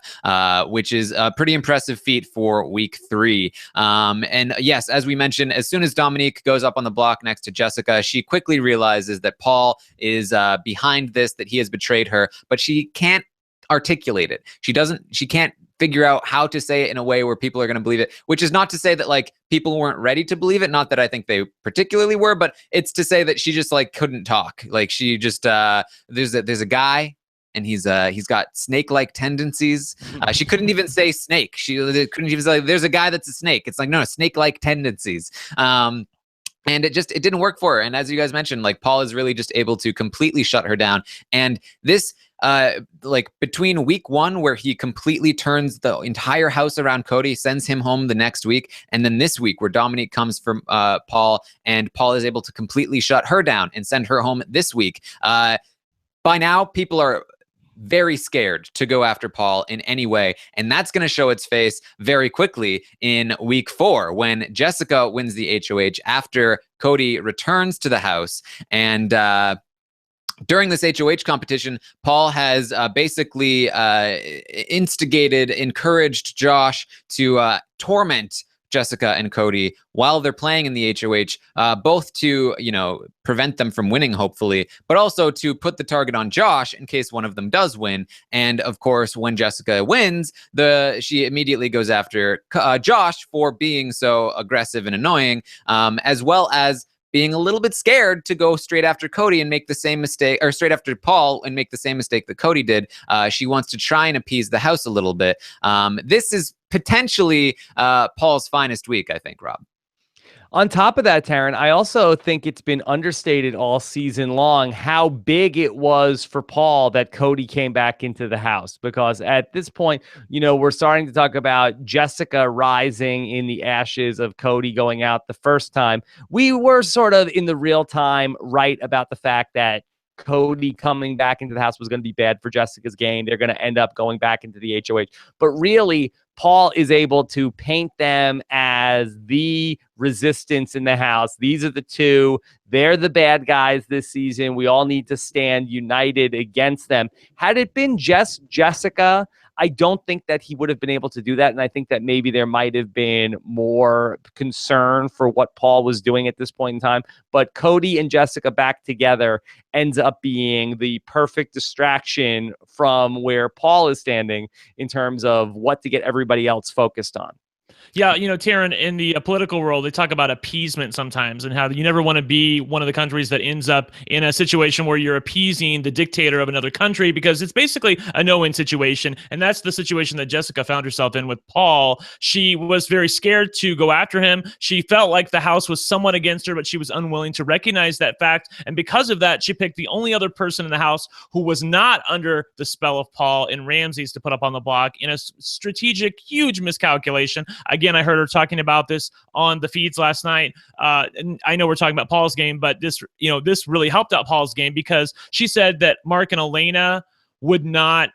which is a pretty impressive feat for week 3. And yes, as we mentioned, as soon as Dominique goes up on the block next to Jessica, she quickly realizes that Paul is behind this, that he has betrayed her, but she can't articulate it. She can't figure out how to say it in a way where people are going to believe it, which is not to say that like people weren't ready to believe it. Not that I think they particularly were, but it's to say that she just like couldn't talk. Like she just, there's a guy and he's got snake-like tendencies. She couldn't even say snake. She couldn't even say, there's a guy that's a snake. It's like, no, snake-like tendencies. And it didn't work for her. And as you guys mentioned, like Paul is really just able to completely shut her down. And this, like between week 1, where he completely turns the entire house around Cody, sends him home the next week, and then this week where Dominique comes from Paul, and Paul is able to completely shut her down and send her home this week. By now, people are very scared to go after Paul in any way. And that's going to show its face very quickly in week 4, when Jessica wins the HOH after Cody returns to the house. And during this HOH competition, Paul has basically encouraged Josh to torment Jessica and Cody while they're playing in the HOH, both to, prevent them from winning, hopefully, but also to put the target on Josh in case one of them does win. And of course, when Jessica wins, she immediately goes after Josh for being so aggressive and annoying, as well as being a little bit scared to go straight after Cody and make the same mistake, or straight after Paul and make the same mistake that Cody did. She wants to try and appease the house a little bit. This is potentially Paul's finest week, I think, Rob. On top of that, Taran, I also think it's been understated all season long how big it was for Paul that Cody came back into the house, because at this point, we're starting to talk about Jessica rising in the ashes of Cody going out the first time. We were sort of in the real time right about the fact that Cody coming back into the house was going to be bad for Jessica's game. They're going to end up going back into the HOH. But really, Paul is able to paint them as the resistance in the house. These are the two. They're the bad guys this season. We all need to stand united against them. Had it been just Jessica, I don't think that he would have been able to do that. And I think that maybe there might have been more concern for what Paul was doing at this point in time. But Cody and Jessica back together ends up being the perfect distraction from where Paul is standing in terms of what to get everybody else focused on. Yeah, Taran, in the political world, they talk about appeasement sometimes and how you never want to be one of the countries that ends up in a situation where you're appeasing the dictator of another country, because it's basically a no-win situation. And that's the situation that Jessica found herself in with Paul. She was very scared to go after him. She felt like the house was somewhat against her, but she was unwilling to recognize that fact. And because of that, she picked the only other person in the house who was not under the spell of Paul and Ramses to put up on the block in a strategic, huge miscalculation. Again, I heard her talking about this on the feeds last night. And I know we're talking about Paul's game, but this really helped out Paul's game, because she said that Mark and Elena would not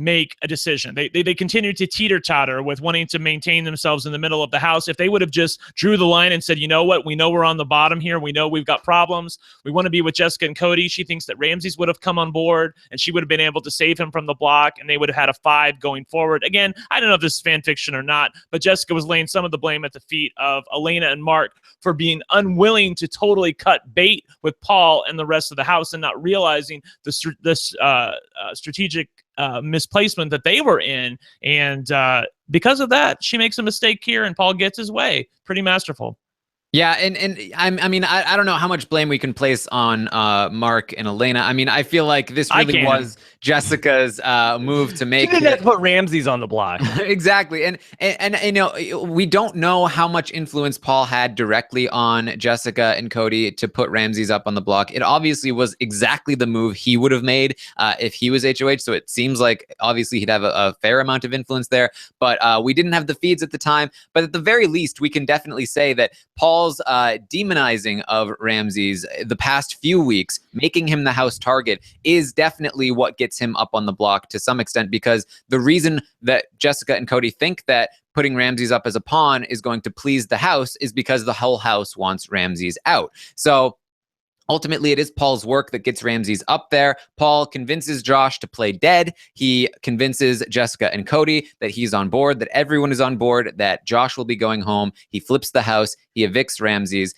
make a decision. They continued to teeter-totter with wanting to maintain themselves in the middle of the house. If they would have just drew the line and said, you know what, we know we're on the bottom here. We know we've got problems. We want to be with Jessica and Cody. She thinks that Ramses would have come on board and she would have been able to save him from the block, and they would have had a 5 going forward. Again, I don't know if this is fan fiction or not, but Jessica was laying some of the blame at the feet of Elena and Mark for being unwilling to totally cut bait with Paul and the rest of the house, and not realizing this strategic misplacement that they were in. And because of that, she makes a mistake here and Paul gets his way. Pretty masterful. Yeah, and I don't know how much blame we can place on Mark and Elena. I mean, I feel like this really was Jessica's move to make. She didn't have to put Ramses on the block. Exactly, and we don't know how much influence Paul had directly on Jessica and Cody to put Ramses up on the block. It obviously was exactly the move he would have made if he was HOH. So it seems like obviously he'd have a fair amount of influence there. But we didn't have the feeds at the time. But at the very least, we can definitely say that Paul's demonizing of Ramses the past few weeks, making him the house target, is definitely what gets him up on the block to some extent, because the reason that Jessica and Cody think that putting Ramses up as a pawn is going to please the house is because the whole house wants Ramses out. So ultimately, it is Paul's work that gets Ramses up there. Paul convinces Josh to play dead. He convinces Jessica and Cody that he's on board, that everyone is on board, that Josh will be going home. He flips the house. He evicts Ramses.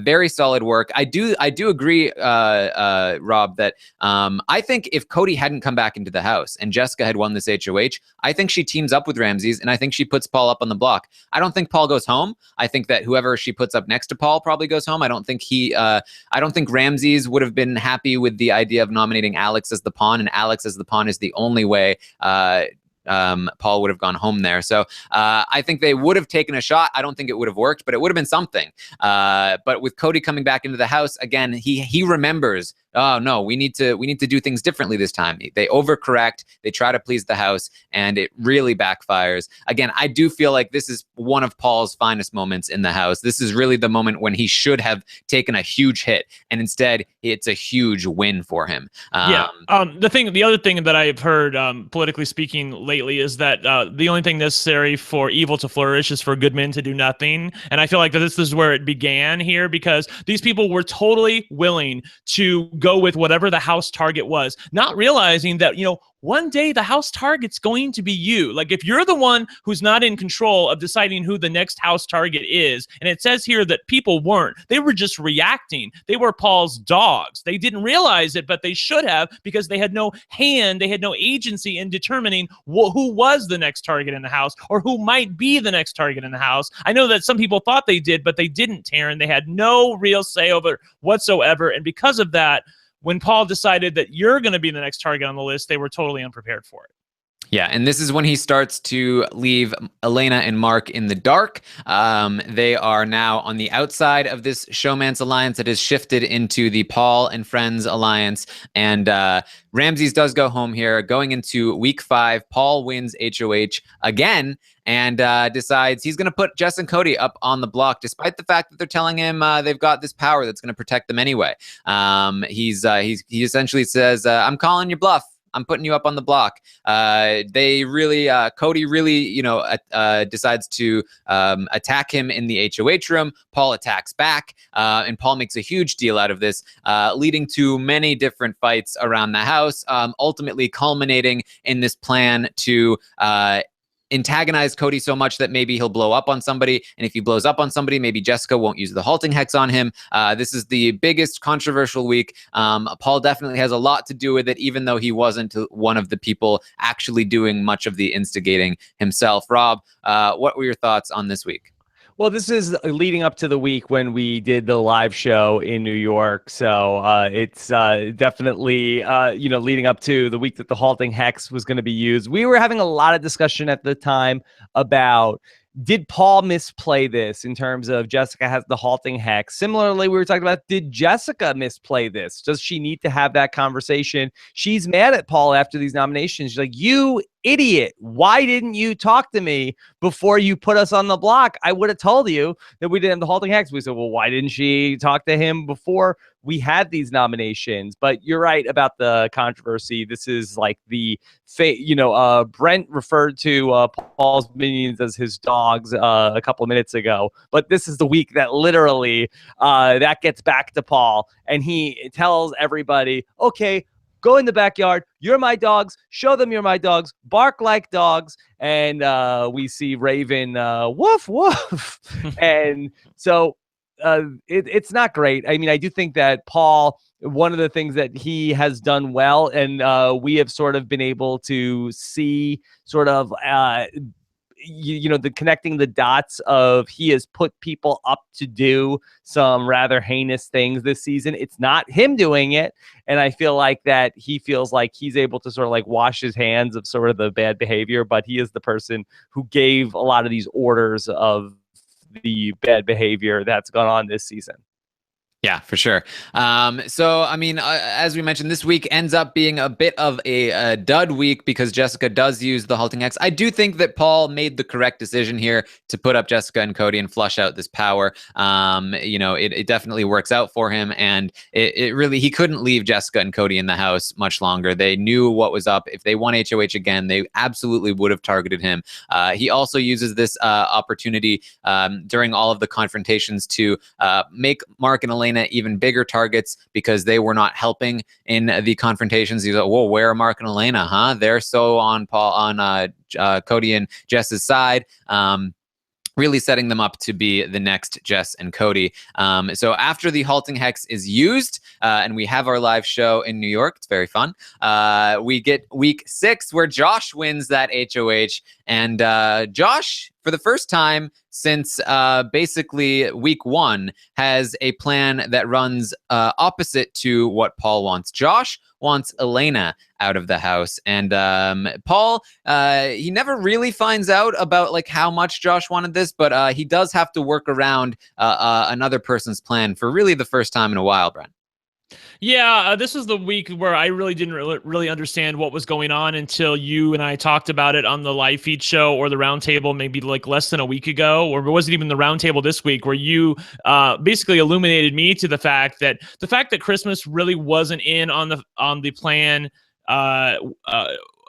Very solid work. I do agree, Rob, that I think if Cody hadn't come back into the house and Jessica had won this HOH, I think she teams up with Ramses, and I think she puts Paul up on the block. I don't think Paul goes home. I think that whoever she puts up next to Paul probably goes home. I don't think Ramses would have been happy with the idea of nominating Alex as the pawn, and Alex as the pawn is the only way Paul would have gone home there. So I think they would have taken a shot. I don't think it would have worked, but it would have been something. But with Cody coming back into the house again, he remembers, oh no, we need to do things differently this time. They overcorrect, they try to please the house, and it really backfires. Again, I do feel like this is one of Paul's finest moments in the house. This is really the moment when he should have taken a huge hit, and instead it's a huge win for him. The other thing that I've heard politically speaking lately is that the only thing necessary for evil to flourish is for good men to do nothing. And I feel like this is where it began here, because these people were totally willing to go with whatever the house target was, not realizing that, one day the house target's going to be you. Like, if you're the one who's not in control of deciding who the next house target is, and it says here that people weren't, they were just reacting. They were Paul's dogs. They didn't realize it, but they should have, because they had no hand, they had no agency in determining who was the next target in the house, or who might be the next target in the house. I know that some people thought they did, but they didn't, Taran. They had no real say over it whatsoever. And because of that, when Paul decided that you're going to be the next target on the list, they were totally unprepared for it. Yeah, and this is when he starts to leave Elena and Mark in the dark. They are now on the outside of this Showman's alliance that has shifted into the Paul and Friends alliance. And Ramses does go home here. Going into week 5, Paul wins HOH again and decides he's going to put Jess and Cody up on the block, despite the fact that they're telling him they've got this power that's going to protect them anyway. He essentially says, I'm calling your bluff. I'm putting you up on the block. They really, Cody really, decides to attack him in the HOH room. Paul attacks back, and Paul makes a huge deal out of this, leading to many different fights around the house, ultimately culminating in this plan to antagonize Cody so much that maybe he'll blow up on somebody. And if he blows up on somebody, maybe Jessica won't use the halting hex on him. This is the biggest controversial week. Paul definitely has a lot to do with it, even though he wasn't one of the people actually doing much of the instigating himself. Rob, what were your thoughts on this week? Well, this is leading up to the week when we did the live show in New York. So it's definitely, leading up to the week that the halting hex was going to be used. We were having a lot of discussion at the time about, did Paul misplay this in terms of Jessica has the halting hex? Similarly, we were talking about, did Jessica misplay this? Does she need to have that conversation? She's mad at Paul after these nominations. She's like, you idiot. Why didn't you talk to me before you put us on the block? I would have told you that we didn't have the halting hex. We said, well, why didn't she talk to him before we had these nominations? But you're right about the controversy. This is like the Brent referred to Paul's minions as his dogs a couple of minutes ago, but this is the week that literally that gets back to Paul, and he tells everybody, okay, go in the backyard. You're my dogs. Show them you're my dogs. Bark like dogs. And we see Raven, woof, woof. And so it's not great. I mean, I do think that Paul, one of the things that he has done well, and we have sort of been able to see sort of the connecting the dots of, he has put people up to do some rather heinous things this season. It's not him doing it. And I feel like that he feels like he's able to sort of like wash his hands of sort of the bad behavior, but he is the person who gave a lot of these orders of the bad behavior that's gone on this season. Yeah, for sure. So, I mean, as we mentioned, this week ends up being a bit of a dud week because Jessica does use the halting hex. I do think that Paul made the correct decision here to put up Jessica and Cody and flush out this power. It definitely works out for him, and it really, he couldn't leave Jessica and Cody in the house much longer. They knew what was up. If they won HOH again, they absolutely would have targeted him. He also uses this opportunity during all of the confrontations to make Mark and Elena even bigger targets because they were not helping in the confrontations. He's like, whoa, where are Mark and Elena? Huh? They're so on Cody and Jess's side. Really setting them up to be the next Jess and Cody. So after the halting hex is used, and we have our live show in New York, it's very fun. We get week 6 where Josh wins that HOH, and Josh, for the first time since basically week 1, has a plan that runs opposite to what Paul wants. Josh wants Elena out of the house, and Paul, he never really finds out about like how much Josh wanted this, but he does have to work around another person's plan for really the first time in a while, Brent. Yeah, this was the week where I really didn't really understand what was going on until you and I talked about it on the live feed show or the roundtable maybe like less than a week ago, or it wasn't even the roundtable this week, where you basically illuminated me to the fact that Christmas really wasn't in on the plan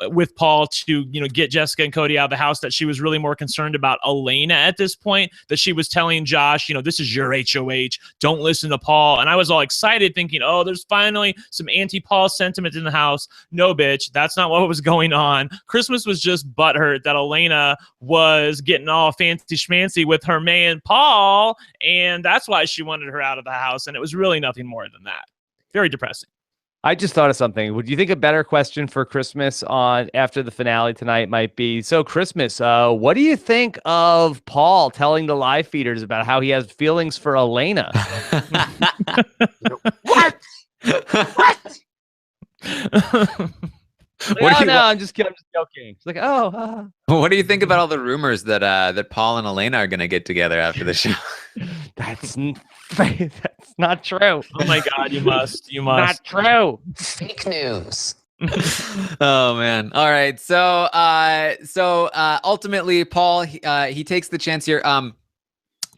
with Paul to get Jessica and Cody out of the house, that she was really more concerned about Elena at this point, that she was telling Josh, this is your HOH, don't listen to Paul. And I was all excited thinking, oh, there's finally some anti-Paul sentiment in the house. No, bitch, that's not what was going on. Christmas was just butthurt that Elena was getting all fancy schmancy with her man Paul, and that's why she wanted her out of the house, and it was really nothing more than that. Very depressing. I just thought of something. Would you think a better question for Christmas after the finale tonight might be, so Christmas, what do you think of Paul telling the live feeders about how he has feelings for Elena? What? Like, I'm just kidding. I'm just joking. It's like, what do you think about all the rumors that Paul and Elena are going to get together after the show? That's not true. Oh my God, you must. Not true. Fake news. Oh man. All right. So ultimately Paul, he takes the chance here.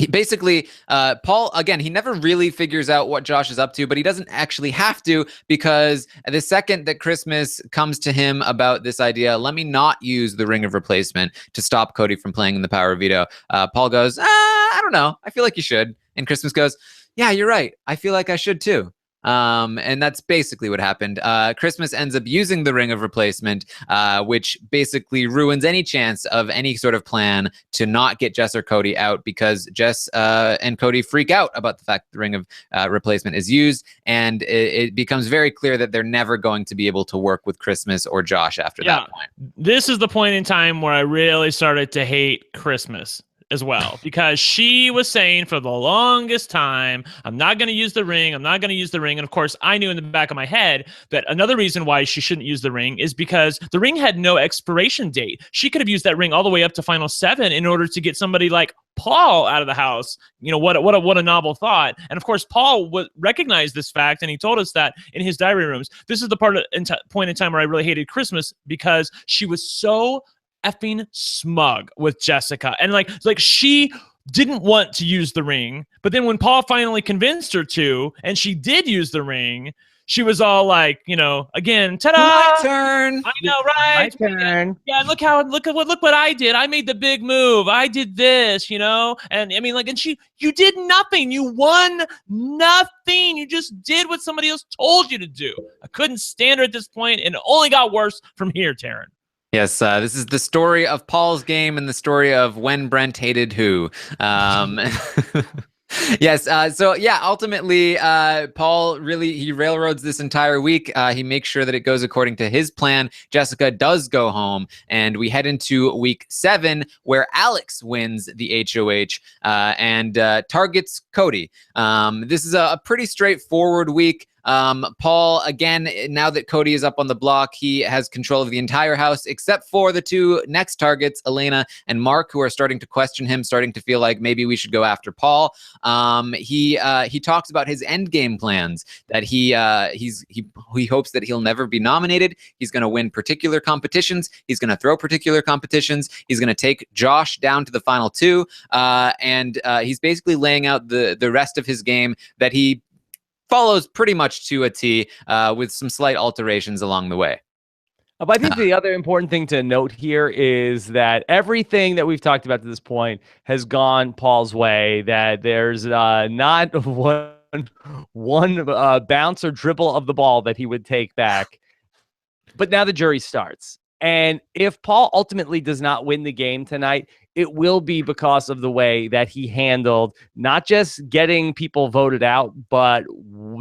Basically, Paul, again, he never really figures out what Josh is up to, but he doesn't actually have to, because the second that Christmas comes to him about this idea, let me not use the ring of replacement to stop Cody from playing in the power veto, Paul goes, I don't know. I feel like you should. And Christmas goes, yeah, you're right. I feel like I should too. And that's basically what happened. Christmas ends up using the ring of replacement, which basically ruins any chance of any sort of plan to not get Jess or Cody out, because Jess and Cody freak out about the fact the ring of replacement is used, and it becomes very clear that they're never going to be able to work with Christmas or Josh after that point. This is the point in time where I really started to hate Christmas as well, because she was saying for the longest time, I'm not going to use the ring. I'm not going to use the ring. And of course, I knew in the back of my head that another reason why she shouldn't use the ring is because the ring had no expiration date. She could have used that ring all the way up to Final 7 in order to get somebody like Paul out of the house. You know, what a novel thought. And of course, Paul recognized this fact, and he told us that in his diary rooms. This is the point in time where I really hated Christmas, because she was so effing smug with Jessica, and like she didn't want to use the ring, but then when Paul finally convinced her to, and she did use the ring, she was all like, you know, again, ta-da! My turn. I know, right? My turn. Yeah, look what I did. I made the big move. I did this, you know? And I mean, like, and you did nothing. You won nothing. You just did what somebody else told you to do. I couldn't stand her at this point, and it only got worse from here, Taran. Yes, this is the story of Paul's game and the story of when Brent hated who. Yes. So yeah, ultimately, Paul he railroads this entire week. He makes sure that it goes according to his plan. Jessica does go home, and we head into week 7, where Alex wins the HOH and targets Cody. This is a pretty straightforward week. Paul, again, now that Cody is up on the block, he has control of the entire house, except for the 2 next targets, Elena and Mark, who are starting to question him, starting to feel like maybe we should go after Paul. He talks about his endgame plans, that he hopes that he'll never be nominated. He's going to win particular competitions. He's going to throw particular competitions. He's going to take Josh down to the final 2. And he's basically laying out the rest of his game that he follows pretty much to a T, with some slight alterations along the way. But I think the other important thing to note here is that everything that we've talked about to this point has gone Paul's way, that there's not one bounce or dribble of the ball that he would take back. But now the jury starts. And if Paul ultimately does not win the game tonight, it will be because of the way that he handled not just getting people voted out, but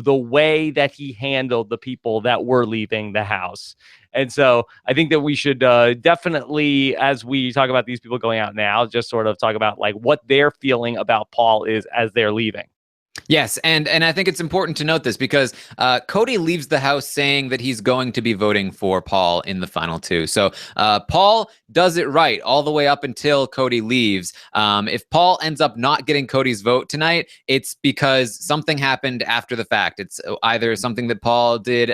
the way that he handled the people that were leaving the house. And so I think that we should definitely, as we talk about these people going out now, just sort of talk about like what their feeling about Paul is as they're leaving. Yes, and I think it's important to note this, because Cody leaves the house saying that he's going to be voting for Paul in the final 2. So Paul does it right all the way up until Cody leaves. If Paul ends up not getting Cody's vote tonight, it's because something happened after the fact. It's either something that Paul did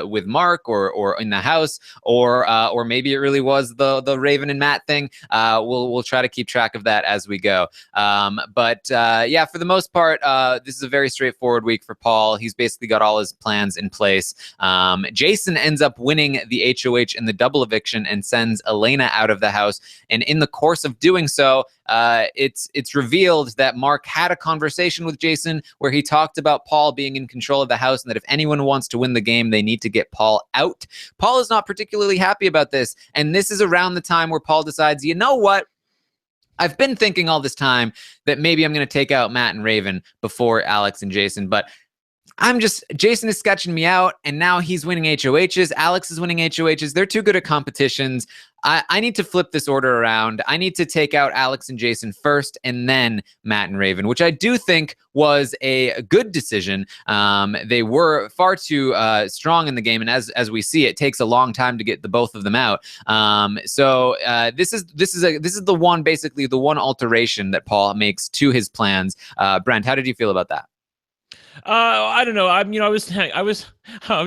with Mark or in the house, or maybe it really was the Raven and Matt thing. We'll try to keep track of that as we go. But yeah, for the most part, this is a very straightforward week for Paul. He's basically got all his plans in place. Jason ends up winning the HOH in the double eviction and sends Elena out of the house. And in the course of doing so, it's revealed that Mark had a conversation with Jason where he talked about Paul being in control of the house, and that if anyone wants to win the game, they need to get Paul out. Paul is not particularly happy about this. And this is around the time where Paul decides, you know what? I've been thinking all this time that maybe I'm going to take out Matt and Raven before Alex and Jason, but Jason is sketching me out, and now he's winning HOHs. Alex is winning HOHs. They're too good at competitions. I need to flip this order around. I need to take out Alex and Jason first, and then Matt and Raven, which I do think was a good decision. They were far too strong in the game, and as we see, it takes a long time to get the both of them out. So this is the one alteration that Paul makes to his plans. Brent, how did you feel about that? I don't know. I'm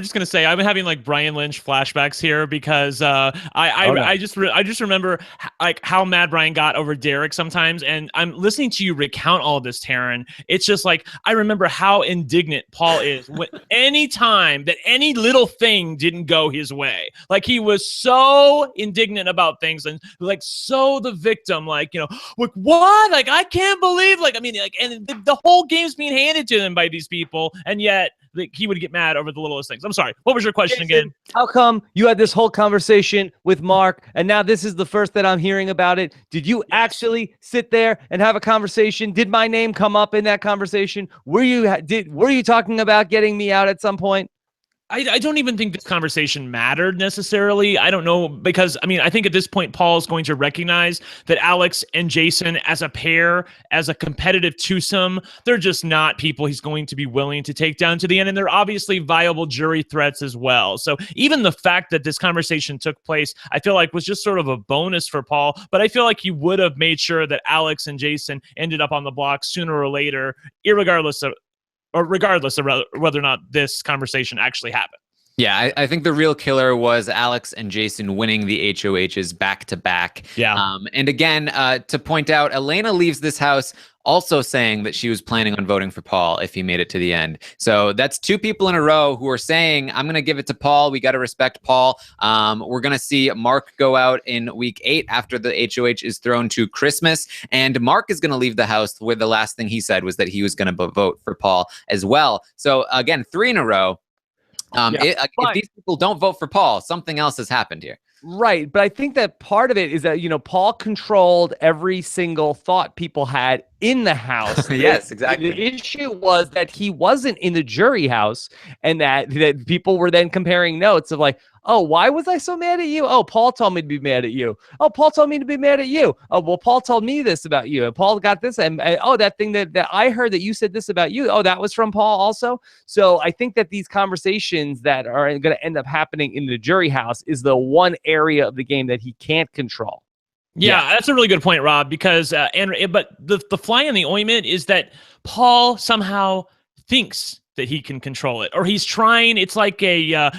just gonna say I'm having like Brian Lynch flashbacks here because I just remember like how mad Brian got over Derek sometimes, and I'm listening to you recount all this, Taran. It's just like I remember how indignant Paul is when any time that any little thing didn't go his way. Like he was so indignant about things and like so the victim, like like what? Like I can't believe, like I mean, like and the whole game's being handed to them by these people, and yet like, he would get mad over the littlest things. I'm sorry. What was your question again? How come you had this whole conversation with Mark, and now this is the first that I'm hearing about it? Did you actually sit there and have a conversation? Did my name come up in that conversation? Were you talking about getting me out at some point? I don't even think this conversation mattered necessarily. I don't know, because I mean, I think at this point, Paul's going to recognize that Alex and Jason as a pair, as a competitive twosome, they're just not people he's going to be willing to take down to the end. And they're obviously viable jury threats as well. So even the fact that this conversation took place, I feel like was just sort of a bonus for Paul. But I feel like he would have made sure that Alex and Jason ended up on the block sooner or later, regardless of whether or not this conversation actually happened. Yeah, I think the real killer was Alex and Jason winning the HOHs back to back. Yeah. And again, to point out, Elena leaves this house also saying that she was planning on voting for Paul if he made it to the end. So that's two people in a row who are saying, I'm going to give it to Paul. We got to respect Paul. We're going to see Mark go out in week 8 after the HOH is thrown to Christmas. And Mark is going to leave the house where the last thing he said was that he was going to vote for Paul as well. So again, 3 in a row. If these people don't vote for Paul, something else has happened here. Right. But I think that part of it is that, Paul controlled every single thought people had in the house. Yes, exactly. The issue was that he wasn't in the jury house, and that people were then comparing notes of like, oh, why was I so mad at you? Oh, Paul told me to be mad at you. Oh, Paul told me to be mad at you. Oh, well, Paul told me this about you. And Paul got this. And oh, that thing that I heard that you said this about you. Oh, that was from Paul also. So I think that these conversations that are going to end up happening in the jury house is the one area of the game that he can't control. Yeah, that's a really good point, Rob, because but the fly in the ointment is that Paul somehow thinks that he can control it, or he's trying. It's like a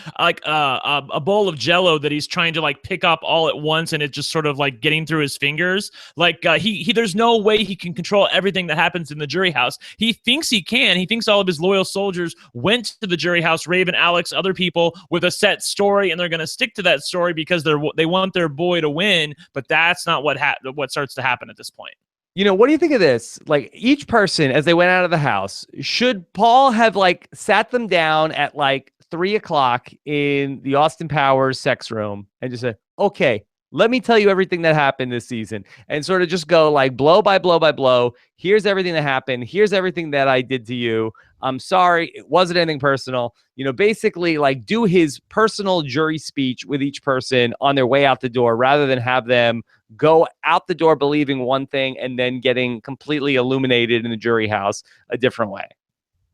bowl of Jello that he's trying to like pick up all at once, and it's just sort of like getting through his fingers. Like he there's no way he can control everything that happens in the jury house. He thinks he can. He thinks all of his loyal soldiers went to the jury house, Raven, Alex, other people, with a set story, and they're going to stick to that story because they want their boy to win. But that's not what starts to happen at this point. What do you think of this? Like each person, as they went out of the house, should Paul have like sat them down at like 3:00 in the Austin Powers sex room and just said, okay, let me tell you everything that happened this season, and sort of just go like blow by blow by blow. Here's everything that happened. Here's everything that I did to you. I'm sorry. It wasn't anything personal. Basically like do his personal jury speech with each person on their way out the door, rather than have them go out the door believing one thing and then getting completely illuminated in the jury house a different way.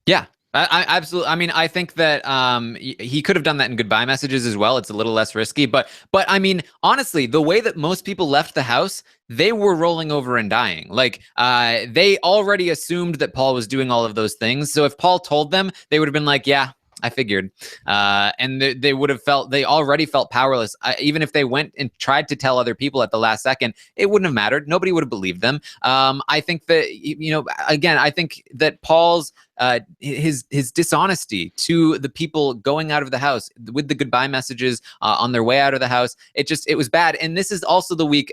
Yeah. I absolutely. I mean, I think that he could have done that in goodbye messages as well. It's a little less risky, but I mean, honestly, the way that most people left the house, they were rolling over and dying. Like they already assumed that Paul was doing all of those things. So if Paul told them, they would have been like, yeah, I figured. And they would have they already felt powerless. Even if they went and tried to tell other people at the last second, it wouldn't have mattered. Nobody would have believed them. I think that, again, I think that Paul's his dishonesty to the people going out of the house with the goodbye messages on their way out of the house, it was bad. And this is also the week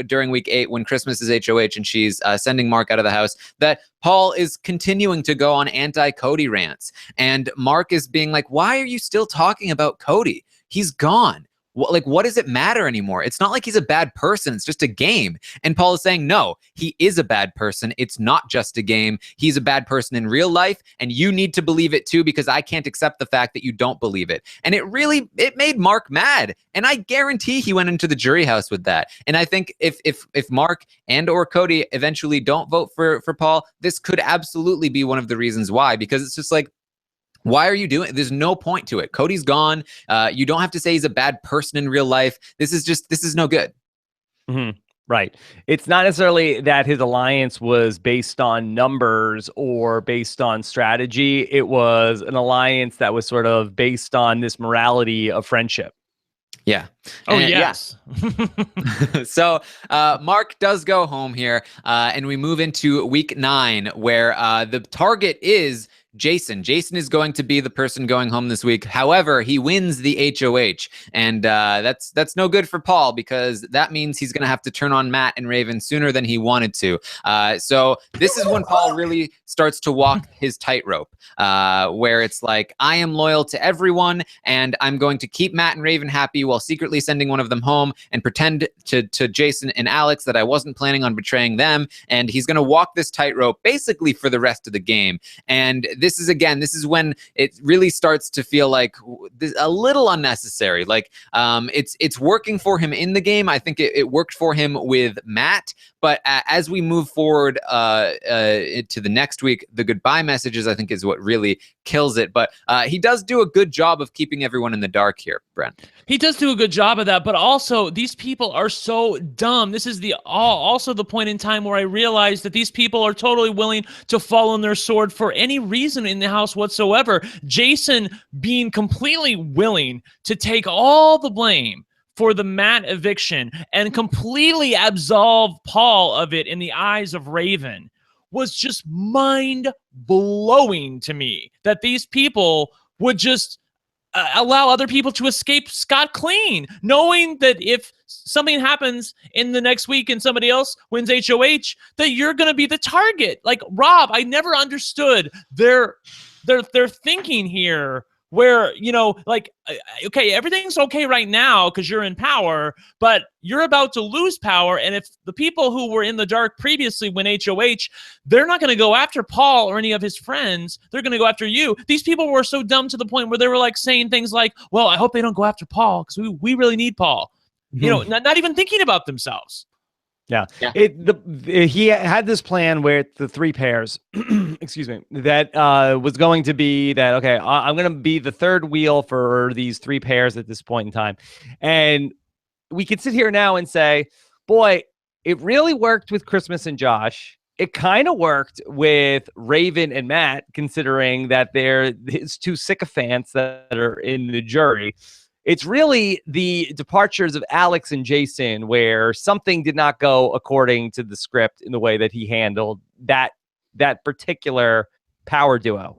during week 8 when Christmas is HOH and she's sending Mark out of the house, that Paul is continuing to go on anti-Cody rants, and Mark is being like, why are you still talking about Cody? He's gone. What does it matter anymore? It's not like he's a bad person. It's just a game. And Paul is saying, no, he is a bad person. It's not just a game. He's a bad person in real life, and you need to believe it too, because I can't accept the fact that you don't believe it. And it made Mark mad. And I guarantee he went into the jury house with that. And I think if Mark and or Cody eventually don't vote for Paul, this could absolutely be one of the reasons why, because it's just like, why are you doing it? There's no point to it. Cody's gone. You don't have to say he's a bad person in real life. This is no good. Mm-hmm. Right. It's not necessarily that his alliance was based on numbers or based on strategy. It was an alliance that was sort of based on this morality of friendship. Yeah. Oh, And- yes. So Mark does go home here, and we move into week 9, where the target is Jason. Jason is going to be the person going home this week. However, he wins the HOH, and that's no good for Paul, because that means he's going to have to turn on Matt and Raven sooner than he wanted to. So this is when Paul really starts to walk his tightrope, where it's like, I am loyal to everyone, and I'm going to keep Matt and Raven happy while secretly sending one of them home, and pretend to Jason and Alex that I wasn't planning on betraying them. And he's going to walk this tightrope basically for the rest of the game. And this is when it really starts to feel like a little unnecessary. Like it's working for him in the game. I think it worked for him with Matt. But as we move forward to the next week, the goodbye messages, I think, is what really kills it. But he does do a good job of keeping everyone in the dark here, Brent. He does do a good job of that, but also these people are so dumb. This is also the point in time where I realized that these people are totally willing to fall on their sword for any reason in the house whatsoever. Jason being completely willing to take all the blame for the Matt eviction and completely absolve Paul of it in the eyes of Raven was just mind-blowing to me, that these people would just allow other people to escape scot-clean, knowing that if something happens in the next week and somebody else wins HOH, that you're going to be the target. Like, Rob, I never understood their thinking here, where, like, okay, everything's okay right now because you're in power, but you're about to lose power. And if the people who were in the dark previously win HOH, they're not going to go after Paul or any of his friends. They're going to go after you. These people were so dumb to the point where they were like saying things like, well, I hope they don't go after Paul because we really need Paul. Not even thinking about themselves. Yeah. He had this plan where the 3 pairs, excuse me, that was going to be that, okay, I'm going to be the third wheel for these 3 pairs at this point in time. And we can sit here now and say, boy, it really worked with Christmas and Josh. It kind of worked with Raven and Matt, considering that they're his 2 sycophants that are in the jury. It's really the departures of Alex and Jason where something did not go according to the script in the way that he handled that particular power duo.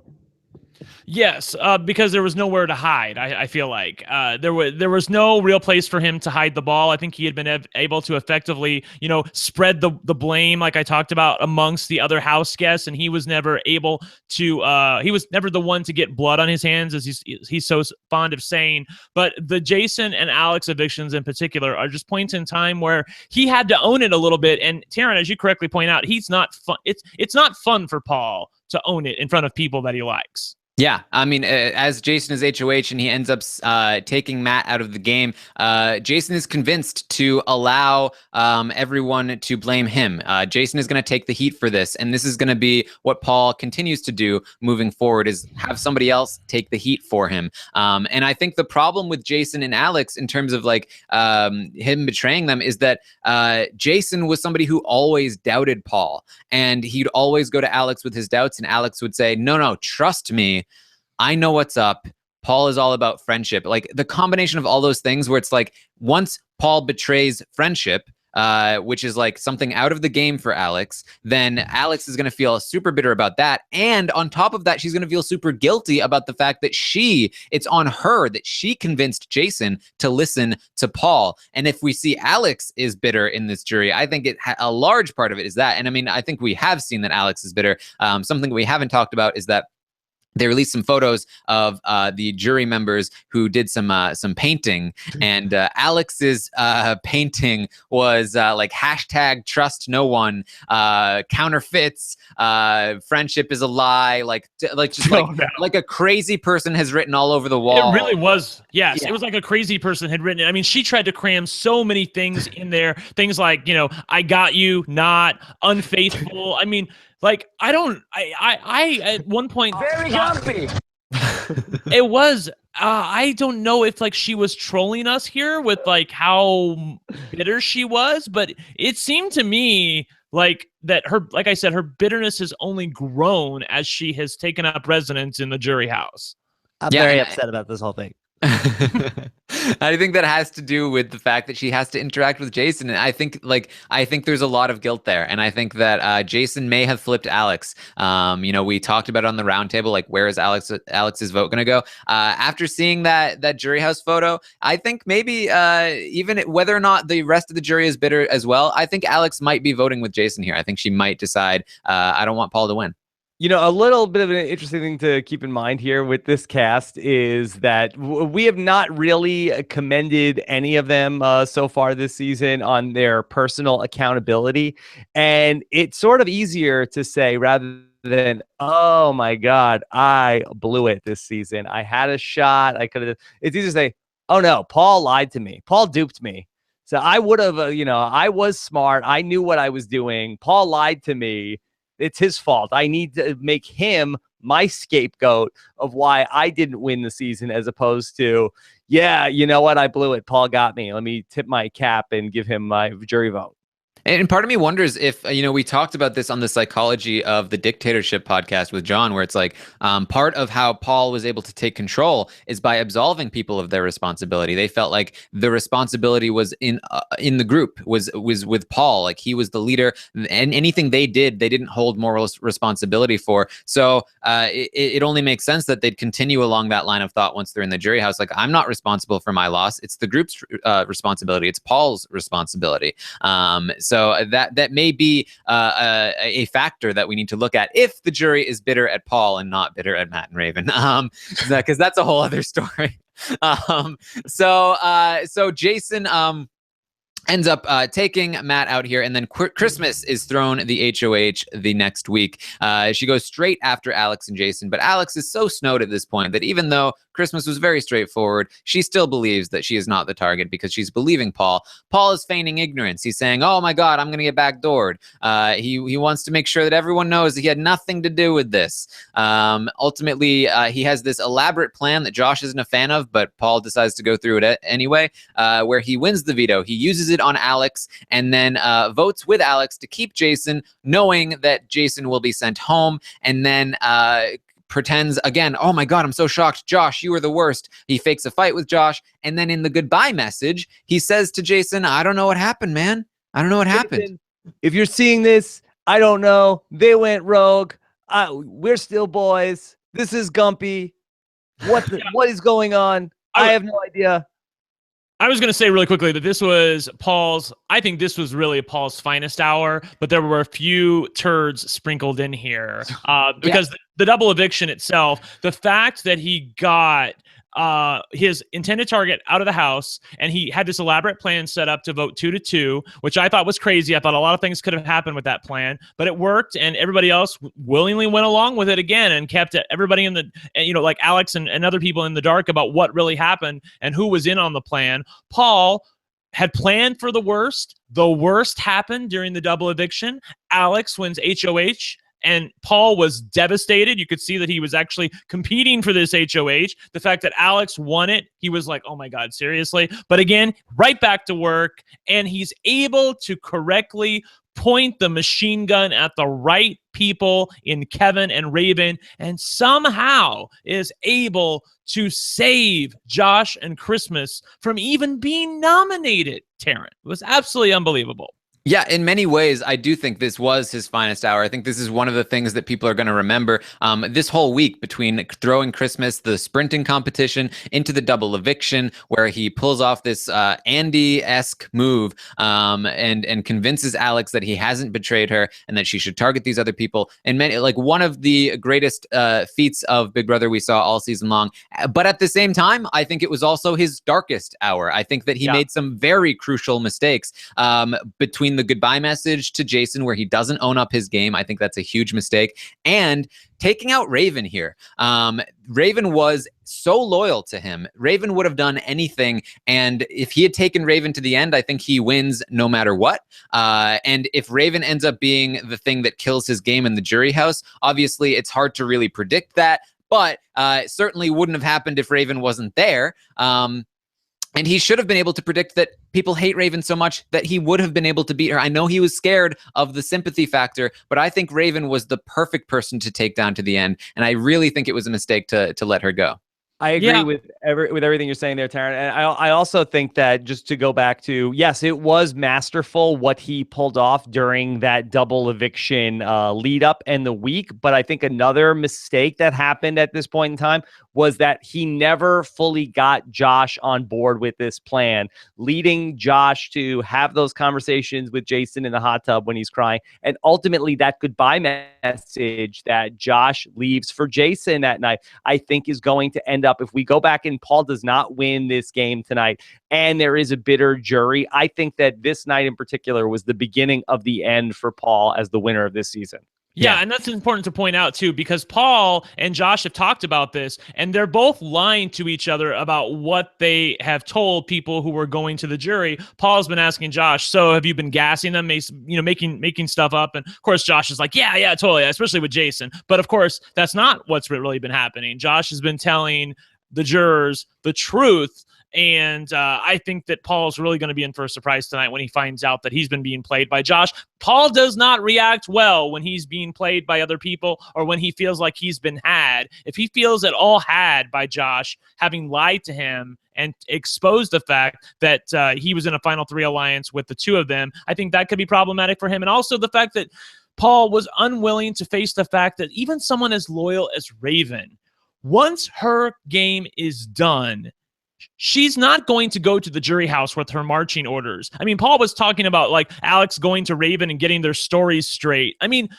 Yes, because there was nowhere to hide. I feel like there was no real place for him to hide the ball. I think he had been able to effectively, spread the blame, like I talked about, amongst the other house guests, and he was never able to. He was never the one to get blood on his hands, as he's so fond of saying. But the Jason and Alex evictions in particular are just points in time where he had to own it a little bit. And Taran, as you correctly point out, he's not fun. It's not fun for Paul to own it in front of people that he likes. Yeah, I mean, as Jason is HOH and he ends up taking Matt out of the game, Jason is convinced to allow everyone to blame him. Jason is going to take the heat for this, and this is going to be what Paul continues to do moving forward, is have somebody else take the heat for him. And I think the problem with Jason and Alex in terms of like him betraying them is that Jason was somebody who always doubted Paul, and he'd always go to Alex with his doubts, and Alex would say, no, trust me. I know what's up. Paul is all about friendship. Like the combination of all those things where it's like once Paul betrays friendship, which is like something out of the game for Alex, then Alex is going to feel super bitter about that. And on top of that, she's going to feel super guilty about the fact that it's on her that she convinced Jason to listen to Paul. And if we see Alex is bitter in this jury, I think a large part of it is that. And I mean, I think we have seen that Alex is bitter. Something we haven't talked about is that they released some photos of the jury members who did some painting, and Alex's painting was like #TrustNoOne, counterfeits, friendship is a lie, like a crazy person has written all over the wall. It really was. Yes, Yeah. It was like a crazy person had written it. I mean, she tried to cram so many things in there. Things like, I got you, not unfaithful. I mean, like, I at one point Very grumpy. It was. I don't know if like she was trolling us here with like how bitter she was, but it seemed to me like that her, like I said, her bitterness has only grown as she has taken up residence in the jury house. I'm Yeah, very and upset about this whole thing. I think that has to do with the fact that she has to interact with Jason, and I think there's a lot of guilt there, and I think that Jason may have flipped Alex. We talked about it on the roundtable, like where is Alex's vote going to go? After seeing that jury house photo, I think maybe even whether or not the rest of the jury is bitter as well, I think Alex might be voting with Jason here. I think she might decide I don't want Paul to win. A little bit of an interesting thing to keep in mind here with this cast is that we have not really commended any of them so far this season on their personal accountability. And it's sort of easier to say rather than, oh my God, I blew it this season. I had a shot. I could have. It's easier to say, oh no, Paul lied to me. Paul duped me. So I would have, I was smart. I knew what I was doing. Paul lied to me. It's his fault. I need to make him my scapegoat of why I didn't win the season, as opposed to, yeah, you know what? I blew it. Paul got me. Let me tip my cap and give him my jury vote. And part of me wonders if, we talked about this on the Psychology of the Dictatorship podcast with John, where it's like part of how Paul was able to take control is by absolving people of their responsibility. They felt like the responsibility was in the group, was with Paul. Like he was the leader, and anything they did, they didn't hold moral responsibility for. So it only makes sense that they'd continue along that line of thought once they're in the jury house. Like, I'm not responsible for my loss. It's the group's responsibility. It's Paul's responsibility. So that may be a factor that we need to look at if the jury is bitter at Paul and not bitter at Matt and Raven, because that's a whole other story. So Jason ends up taking Matt out here, and then Christmas is thrown the HOH the next week. She goes straight after Alex and Jason, but Alex is so snowed at this point that even though Christmas was very straightforward, she still believes that she is not the target because she's believing Paul. Paul is feigning ignorance. He's saying, oh my God, I'm going to get backdoored. He wants to make sure that everyone knows that he had nothing to do with this. Ultimately, he has this elaborate plan that Josh isn't a fan of, but Paul decides to go through it anyway, where he wins the veto. He uses it on Alex and then votes with Alex to keep Jason, knowing that Jason will be sent home, and then pretends again, oh my God, I'm so shocked. Josh, you were the worst. He fakes a fight with Josh. And then in the goodbye message, he says to Jason, I don't know what happened, man. I don't know what happened. If you're seeing this, I don't know. They went rogue. We're still boys. This is Gumpy. What is going on? I have no idea. I was going to say really quickly that this was I think this was really Paul's finest hour, but there were a few turds sprinkled in here because the double eviction itself, the fact that he got his intended target out of the house, and he had this elaborate plan set up to vote 2-2, which I thought was crazy. I thought a lot of things could have happened with that plan, but it worked, and everybody else willingly went along with it again and kept everybody in the, like Alex and other people in the dark about what really happened and who was in on the plan. Paul had planned for the worst. The worst happened during the double eviction. Alex wins HOH. And Paul was devastated. You could see that he was actually competing for this HOH. The fact that Alex won it, he was like, oh my God, seriously? But again, right back to work. And he's able to correctly point the machine gun at the right people in Kevin and Raven, and somehow is able to save Josh and Christmas from even being nominated. Taran, it was absolutely unbelievable. Yeah, in many ways, I do think this was his finest hour. I think this is one of the things that people are going to remember this whole week, between throwing Christmas, the sprinting competition, into the double eviction, where he pulls off this Andy-esque move and convinces Alex that he hasn't betrayed her and that she should target these other people. And one of the greatest feats of Big Brother we saw all season long. But at the same time, I think it was also his darkest hour. I think that he made some very crucial mistakes between the goodbye message to Jason, where he doesn't own up his game. I think that's a huge mistake. And taking out Raven here. Raven was so loyal to him. Raven would have done anything. And if he had taken Raven to the end, I think he wins no matter what. And if Raven ends up being the thing that kills his game in the jury house, obviously it's hard to really predict that. but certainly wouldn't have happened if Raven wasn't there. And he should have been able to predict that people hate Raven so much that he would have been able to beat her. I know he was scared of the sympathy factor, but I think Raven was the perfect person to take down to the end. And I really think it was a mistake to let her go. I agree with everything you're saying there, Taran. And I also think that, just to go back to, yes, it was masterful what he pulled off during that double eviction lead up and the week. But I think another mistake that happened at this point in time was that he never fully got Josh on board with this plan, leading Josh to have those conversations with Jason in the hot tub when he's crying. And ultimately that goodbye message that Josh leaves for Jason that night, I think is going to end up, if we go back and Paul does not win this game tonight and there is a bitter jury, I think that this night in particular was the beginning of the end for Paul as the winner of this season. Yeah, and that's important to point out, too, because Paul and Josh have talked about this, and they're both lying to each other about what they have told people who were going to the jury. Paul's been asking Josh, so have you been gassing them, making stuff up? And, of course, Josh is like, yeah, totally, especially with Jason. But, of course, that's not what's really been happening. Josh has been telling the jurors the truth. And I think that Paul's really going to be in for a surprise tonight when he finds out that he's been being played by Josh. Paul does not react well when he's being played by other people or when he feels like he's been had. If he feels at all had by Josh, having lied to him and exposed the fact that he was in a Final Three alliance with the two of them, I think that could be problematic for him. And also the fact that Paul was unwilling to face the fact that even someone as loyal as Raven, once her game is done, she's not going to go to the jury house with her marching orders. I mean, Paul was talking about like Alex going to Raven and getting their stories straight. I mean,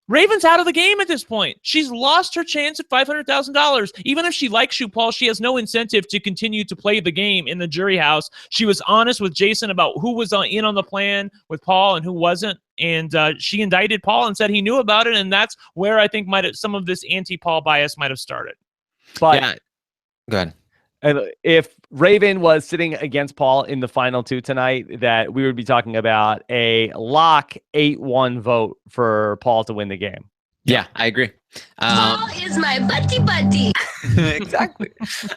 Raven's out of the game at this point. She's lost her chance at $500,000. Even if she likes you, Paul, she has no incentive to continue to play the game in the jury house. She was honest with Jason about who was in on the plan with Paul and who wasn't. And she indicted Paul and said he knew about it. And that's where I think some of this anti-Paul bias might have started. But yeah. Go ahead. And if Raven was sitting against Paul in the final two tonight, that we would be talking about a lock 8-1 vote for Paul to win the game. Yeah, I agree. Paul is my buddy. Exactly.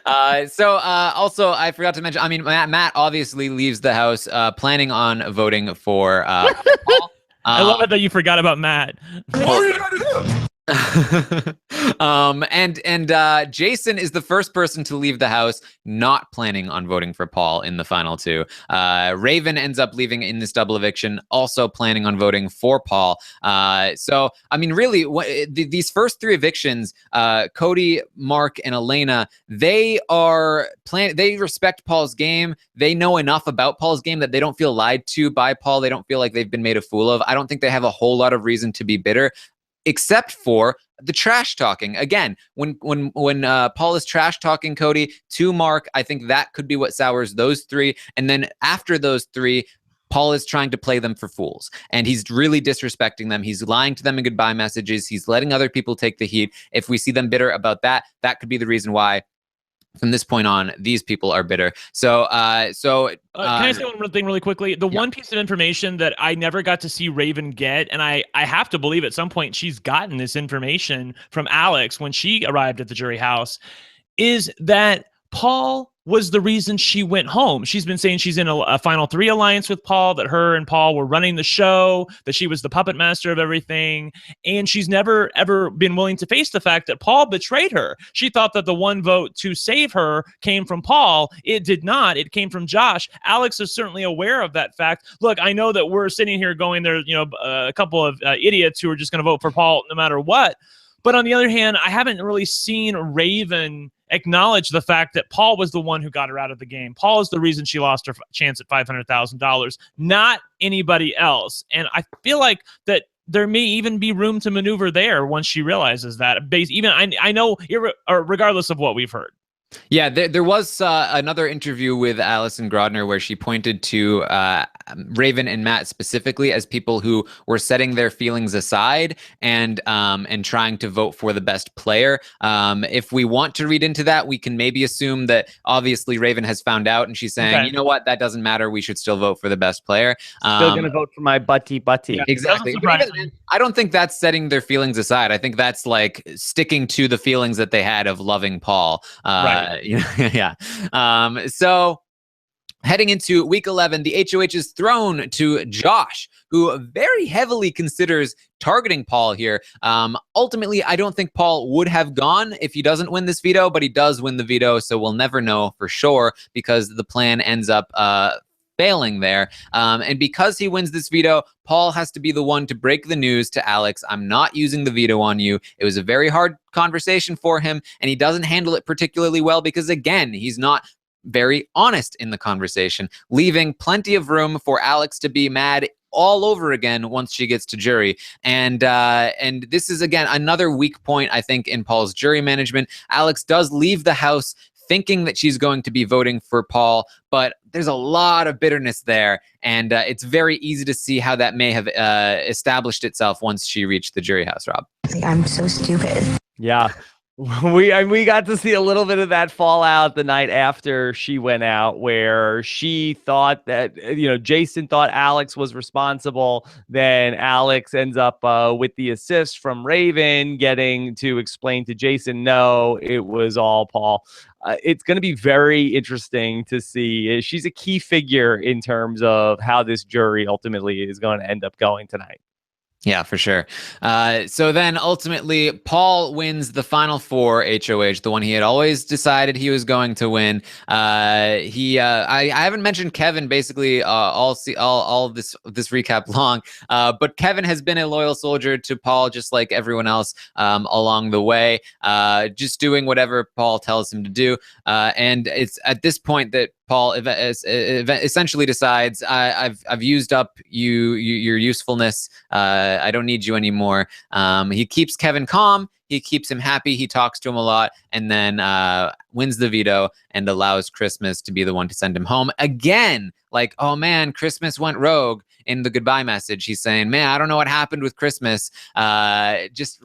Also, I forgot to mention, I mean, Matt obviously leaves the house planning on voting for Paul. I love it that you forgot about Matt. And Jason is the first person to leave the house not planning on voting for Paul in the final two. Raven ends up leaving in this double eviction, also planning on voting for Paul. So, I mean, really, these first three evictions, Cody, Mark, and Elena, they respect Paul's game. They know enough about Paul's game that they don't feel lied to by Paul. They don't feel like they've been made a fool of. I don't think they have a whole lot of reason to be bitter, except for the trash talking. Again, when Paul is trash talking Cody to Mark, I think that could be what sours those three. And then after those three, Paul is trying to play them for fools, and he's really disrespecting them. He's lying to them in goodbye messages. He's letting other people take the heat. If we see them bitter about that, that could be the reason why from this point on, these people are bitter. So, can I say one thing really quickly? The one piece of information that I never got to see Raven get, and I have to believe at some point she's gotten this information from Alex when she arrived at the jury house, is that Paul was the reason she went home. She's been saying she's in a Final Three alliance with Paul, that her and Paul were running the show, that she was the puppet master of everything. And she's never, ever been willing to face the fact that Paul betrayed her. She thought that the one vote to save her came from Paul. It did not. It came from Josh. Alex is certainly aware of that fact. Look, I know that we're sitting here going, there's a couple of idiots who are just going to vote for Paul no matter what. But on the other hand, I haven't really seen Raven acknowledge the fact that Paul was the one who got her out of the game. Paul is the reason she lost her chance at $500,000, not anybody else. And I feel like that there may even be room to maneuver there once she realizes that. I know, regardless of what we've heard. Yeah, there was another interview with Alison Grodner where she pointed to Raven and Matt specifically as people who were setting their feelings aside and trying to vote for the best player. If we want to read into that, we can maybe assume that obviously Raven has found out and she's saying, you know what, that doesn't matter. We should still vote for the best player. Still gonna vote for my butty. Yeah, exactly. But even then, I don't think that's setting their feelings aside. I think that's like sticking to the feelings that they had of loving Paul. Right. Yeah. So heading into week 11, the HOH is thrown to Josh, who very heavily considers targeting Paul here. Ultimately, I don't think Paul would have gone if he doesn't win this veto, but he does win the veto, so we'll never know for sure because the plan ends up failing there. And because he wins this veto, Paul has to be the one to break the news to Alex. I'm not using the veto on you. It was a very hard conversation for him, and he doesn't handle it particularly well because, again, he's not very honest in the conversation, leaving plenty of room for Alex to be mad all over again once she gets to jury. And this is, again, another weak point, I think, in Paul's jury management. Alex does leave the house thinking that she's going to be voting for Paul, but there's a lot of bitterness there, and it's very easy to see how that may have established itself once she reached the jury house, Rob. I'm so stupid. Yeah. We got to see a little bit of that fallout the night after she went out, where she thought that, Jason thought Alex was responsible. Then Alex ends up with the assist from Raven, getting to explain to Jason, no, it was all Paul. It's going to be very interesting to see. She's a key figure in terms of how this jury ultimately is going to end up going tonight. Yeah, for sure. So then ultimately, Paul wins the final four HOH, the one he had always decided he was going to win. I haven't mentioned Kevin basically all this recap long, but Kevin has been a loyal soldier to Paul, just like everyone else along the way, just doing whatever Paul tells him to do. And it's at this point that Paul essentially decides, I've used up your usefulness. I don't need you anymore. He keeps Kevin calm. He keeps him happy. He talks to him a lot, and then wins the veto and allows Christmas to be the one to send him home again. Like, oh man, Christmas went rogue in the goodbye message. He's saying, man, I don't know what happened with Christmas. Just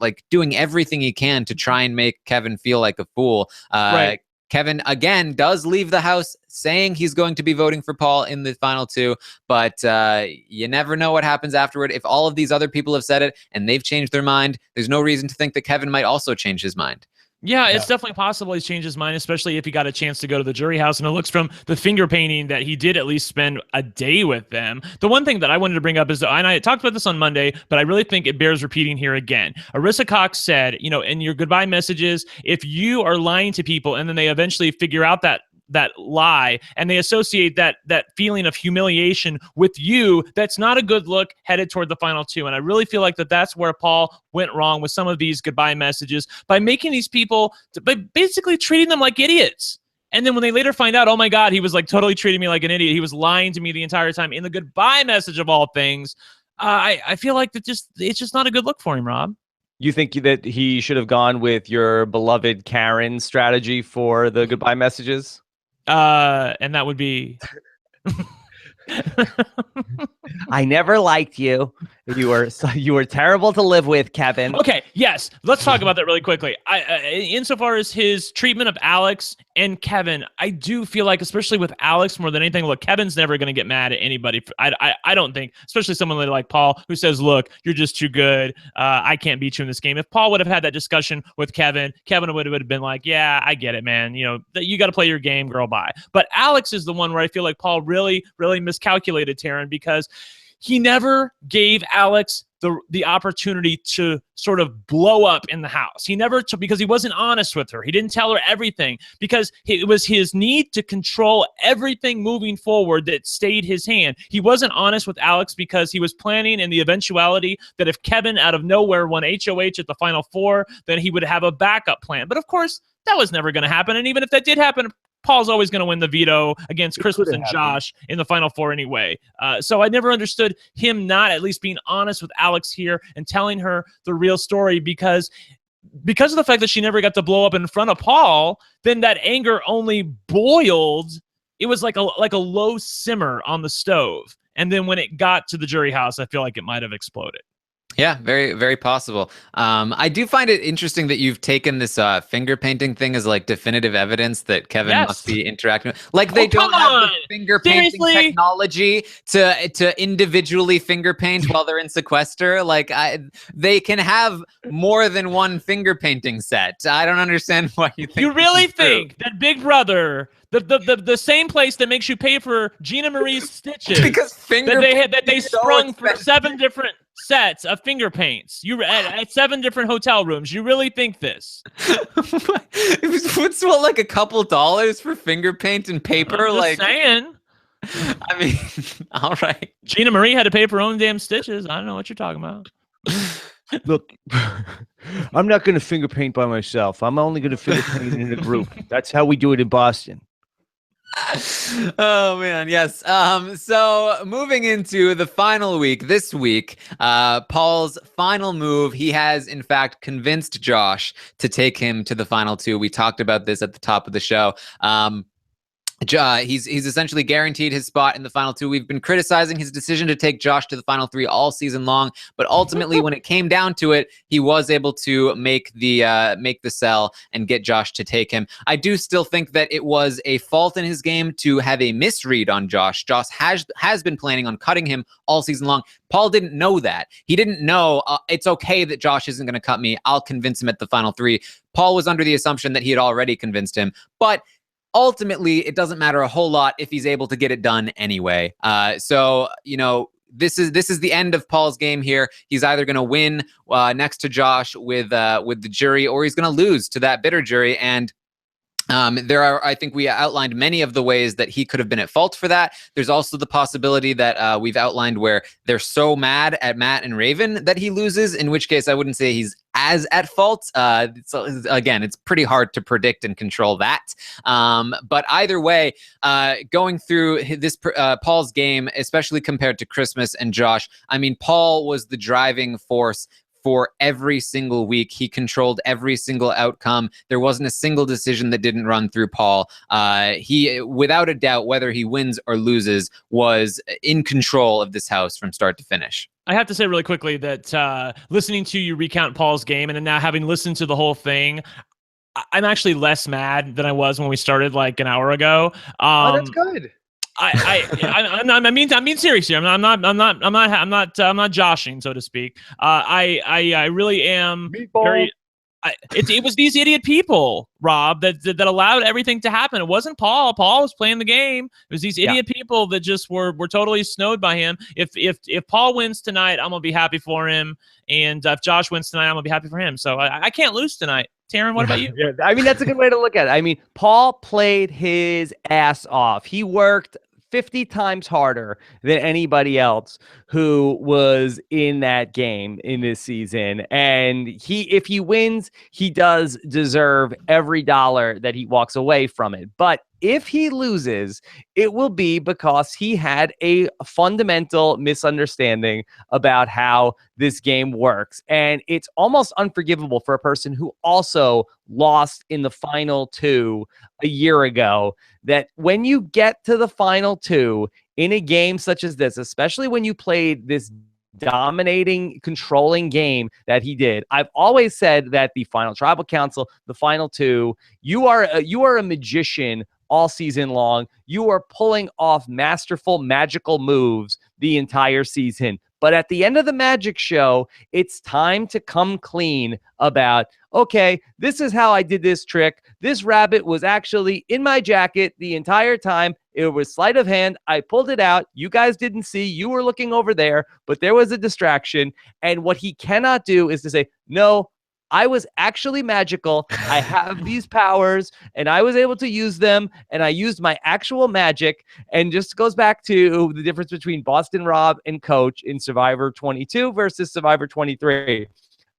like doing everything he can to try and make Kevin feel like a fool. Right. Kevin, again, does leave the house saying he's going to be voting for Paul in the final two, but you never know what happens afterward. If all of these other people have said it and they've changed their mind, there's no reason to think that Kevin might also change his mind. Yeah, it's definitely possible he's changed his mind, especially if he got a chance to go to the jury house. And it looks from the finger painting that he did at least spend a day with them. The one thing that I wanted to bring up is, and I talked about this on Monday, but I really think it bears repeating here again. Arissa Cox said, in your goodbye messages, if you are lying to people and then they eventually figure out that lie and they associate that feeling of humiliation with you, that's not a good look headed toward the final two. And I really feel like that's where Paul went wrong with some of these goodbye messages, by making these people, by basically treating them like idiots. And then when they later find out, oh my God, he was like totally treating me like an idiot, he was lying to me the entire time in the goodbye message of all things, I feel like it's just not a good look for him, Rob. You think that he should have gone with your beloved Karen strategy for the goodbye messages? And that would be I never liked you. You were terrible to live with, Kevin. Okay, yes. Let's talk about that really quickly. Insofar as his treatment of Alex and Kevin, I do feel like, especially with Alex more than anything, look, Kevin's never going to get mad at anybody. I don't think, especially someone like Paul, who says, look, you're just too good. I can't beat you in this game. If Paul would have had that discussion with Kevin would have been like, yeah, I get it, man. You got to play your game, girl, bye. But Alex is the one where I feel like Paul really, really miscalculated Taran, because he never gave Alex the opportunity to sort of blow up in the house. He never took, because he wasn't honest with her. He didn't tell her everything, because it was his need to control everything moving forward that stayed his hand. He wasn't honest with Alex because he was planning in the eventuality that if Kevin out of nowhere won HOH at the final four, then he would have a backup plan. But of course, that was never going to happen. And even if that did happen, Paul's always going to win the veto against Christmas and Josh in the final four anyway. So I never understood him not at least being honest with Alex here and telling her the real story, because because of the fact that she never got to blow up in front of Paul, then that anger only boiled. It was like a low simmer on the stove. And then when it got to the jury house, I feel like it might have exploded. Yeah, very, very possible. I do find it interesting that you've taken this finger painting thing as like definitive evidence that Kevin must be interacting with. Like they don't have the finger painting technology to individually finger paint while they're in sequester. Like they can have more than one finger painting set. I don't understand why you think. You really think that Big Brother, the same place that makes you pay for Gina Marie's stitches, because that they sprung for 7 different sets of finger paints. You at 7 different hotel rooms. You really think this? What's like a couple dollars for finger paint and paper? I'm just saying. I mean, all right. Gina Marie had to pay for her own damn stitches. I don't know what you're talking about. Look, I'm not going to finger paint by myself. I'm only going to finger paint in a group. That's how we do it in Boston. Oh man, yes. So moving into the final week, this week, Paul's final move, he has in fact convinced Josh to take him to the final 2. We talked about this at the top of the show. He's essentially guaranteed his spot in the final 2. We've been criticizing his decision to take Josh to the final 3 all season long, but ultimately, when it came down to it, he was able to make the sell and get Josh to take him. I do still think that it was a fault in his game to have a misread on Josh. Josh has been planning on cutting him all season long. Paul didn't know that. He didn't know it's okay that Josh isn't going to cut me. I'll convince him at the final 3. Paul was under the assumption that he had already convinced him, but ultimately, it doesn't matter a whole lot if he's able to get it done anyway. So, you know, this is the end of Paul's game here. He's either going to win next to Josh with the jury, or he's going to lose to that bitter jury. And I think we outlined many of the ways that he could have been at fault for that. There's also the possibility that we've outlined where they're so mad at Matt and Raven that he loses, in which case I wouldn't say he's as at fault. So again, it's pretty hard to predict and control that. But either way, going through this Paul's game, especially compared to Christmas and Josh, I mean, Paul was the driving force for every single week. He controlled every single outcome. There wasn't a single decision that didn't run through Paul. He, without a doubt, whether he wins or loses, was in control of this house from start to finish. I have to say really quickly that listening to you recount Paul's game and now having listened to the whole thing, I'm actually less mad than I was when we started like an hour ago. That's good. I mean serious here. I'm not joshing, so to speak. I really am very. It was these idiot people, Rob, that allowed everything to happen. It wasn't Paul. Paul was playing the game. It was these idiot people that just were totally snowed by him. If Paul wins tonight, I'm gonna be happy for him, and if Josh wins tonight, I'm gonna be happy for him. So I can't lose tonight. Taran, what about you? Yeah, I mean, that's a good way to look at it. I mean, Paul played his ass off. He worked 50 times harder than anybody else who was in that game in this season. And if he wins, he does deserve every dollar that he walks away from it. But if he loses, it will be because he had a fundamental misunderstanding about how this game works. And it's almost unforgivable for a person who also lost in the final 2 a year ago, that when you get to the final 2 in a game such as this, especially when you played this dominating, controlling game that he did. I've always said that the final tribal council, the final 2, you are a magician all season long. You are pulling off masterful, magical moves the entire season. But at the end of the magic show, it's time to come clean about, okay, this is how I did this trick. This rabbit was actually in my jacket the entire time. It was sleight of hand. I pulled it out. You guys didn't see. You were looking over there, but there was a distraction. And what he cannot do is to say, no, I was actually magical. I have these powers and I was able to use them and I used my actual magic. And just goes back to the difference between Boston Rob and Coach in Survivor 22 versus Survivor 23.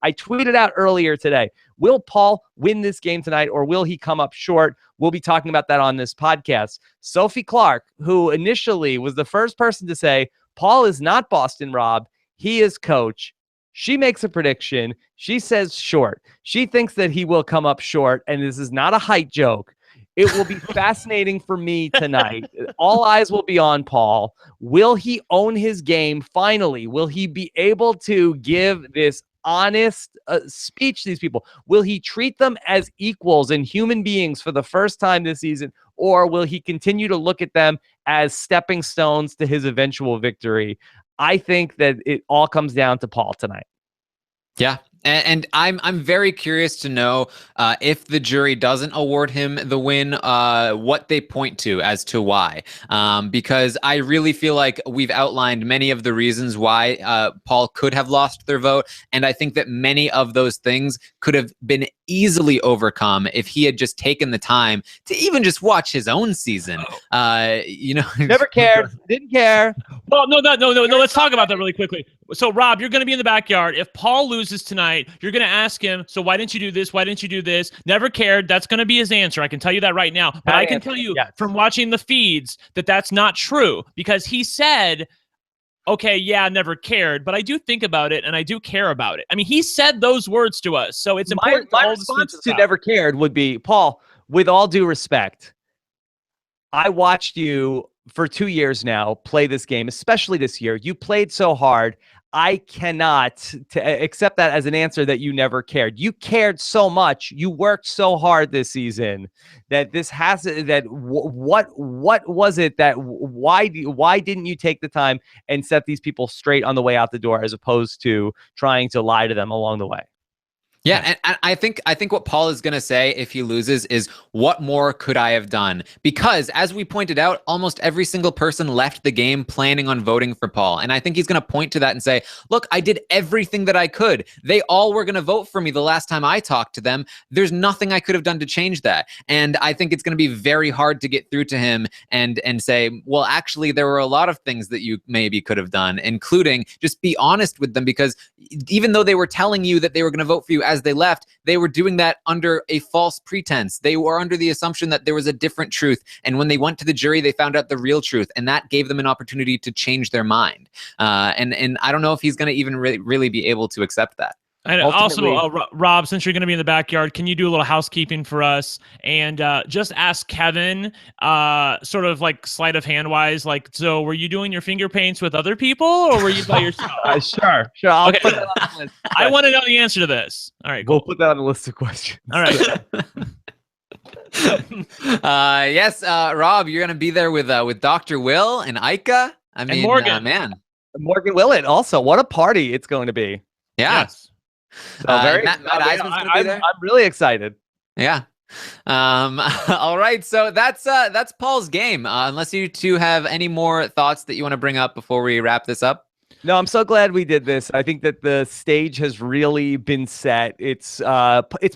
I tweeted out earlier today, will Paul win this game tonight or will he come up short? We'll be talking about that on this podcast. Sophie Clark, who initially was the first person to say, Paul is not Boston Rob, he is Coach. She makes a prediction. She says short. She thinks that he will come up short, and this is not a height joke. It will be fascinating for me tonight. All eyes will be on Paul. Will he own his game finally? Will he be able to give this honest speech to these people? Will he treat them as equals and human beings for the first time this season? Or will he continue to look at them as stepping stones to his eventual victory? I think that it all comes down to Paul tonight. Yeah. And I'm very curious to know if the jury doesn't award him the win, what they point to as to why. Because I really feel like we've outlined many of the reasons why Paul could have lost their vote. And I think that many of those things could have been easily overcome if he had just taken the time to even just watch his own season. Never cared. Didn't care. Well, no. Let's talk about that really quickly. So, Rob, you're going to be in the backyard. If Paul loses tonight, you're going to ask him, so why didn't you do this? Why didn't you do this? Never cared. That's going to be his answer. I can tell you that right now. But I can tell you from watching the feeds that that's not true, because he said, okay, yeah, never cared, but I do think about it and I do care about it. I mean, he said those words to us, so it's important. My response to never cared would be, Paul, with all due respect, I watched you for 2 years now play this game, especially this year. You played so hard. I cannot accept that as an answer that you never cared. You cared so much. You worked so hard this season that this has that. What was it that why didn't you take the time and set these people straight on the way out the door as opposed to trying to lie to them along the way? Yeah, and I think what Paul is going to say if he loses is, what more could I have done? Because as we pointed out, almost every single person left the game planning on voting for Paul. And I think he's going to point to that and say, look, I did everything that I could. They all were going to vote for me the last time I talked to them. There's nothing I could have done to change that. And I think it's going to be very hard to get through to him and say, well, actually, there were a lot of things that you maybe could have done, including just be honest with them, because even though they were telling you that they were going to vote for you as they left, they were doing that under a false pretense. They were under the assumption that there was a different truth. And when they went to the jury, they found out the real truth. And that gave them an opportunity to change their mind. And I don't know if he's going to even really be able to accept that. And also, Rob, since you're going to be in the backyard, can you do a little housekeeping for us and just ask Kevin, sort of like sleight of hand wise, like, so were you doing your finger paints with other people or were you by yourself? Sure. I'll put that on the list. I want to know the answer to this. All right, cool. We'll put that on the list of questions. All right. Yes, Rob, you're going to be there with Dr. Will and Ika. I mean, Morgan. Man. Morgan Willett also. What a party it's going to be. Yeah. Yes. So Matt Eisman's going to be there. I'm really excited. Yeah. All right. So that's Paul's game. Unless you two have any more thoughts that you want to bring up before we wrap this up. No, I'm so glad we did this. I think that the stage has really been set. It's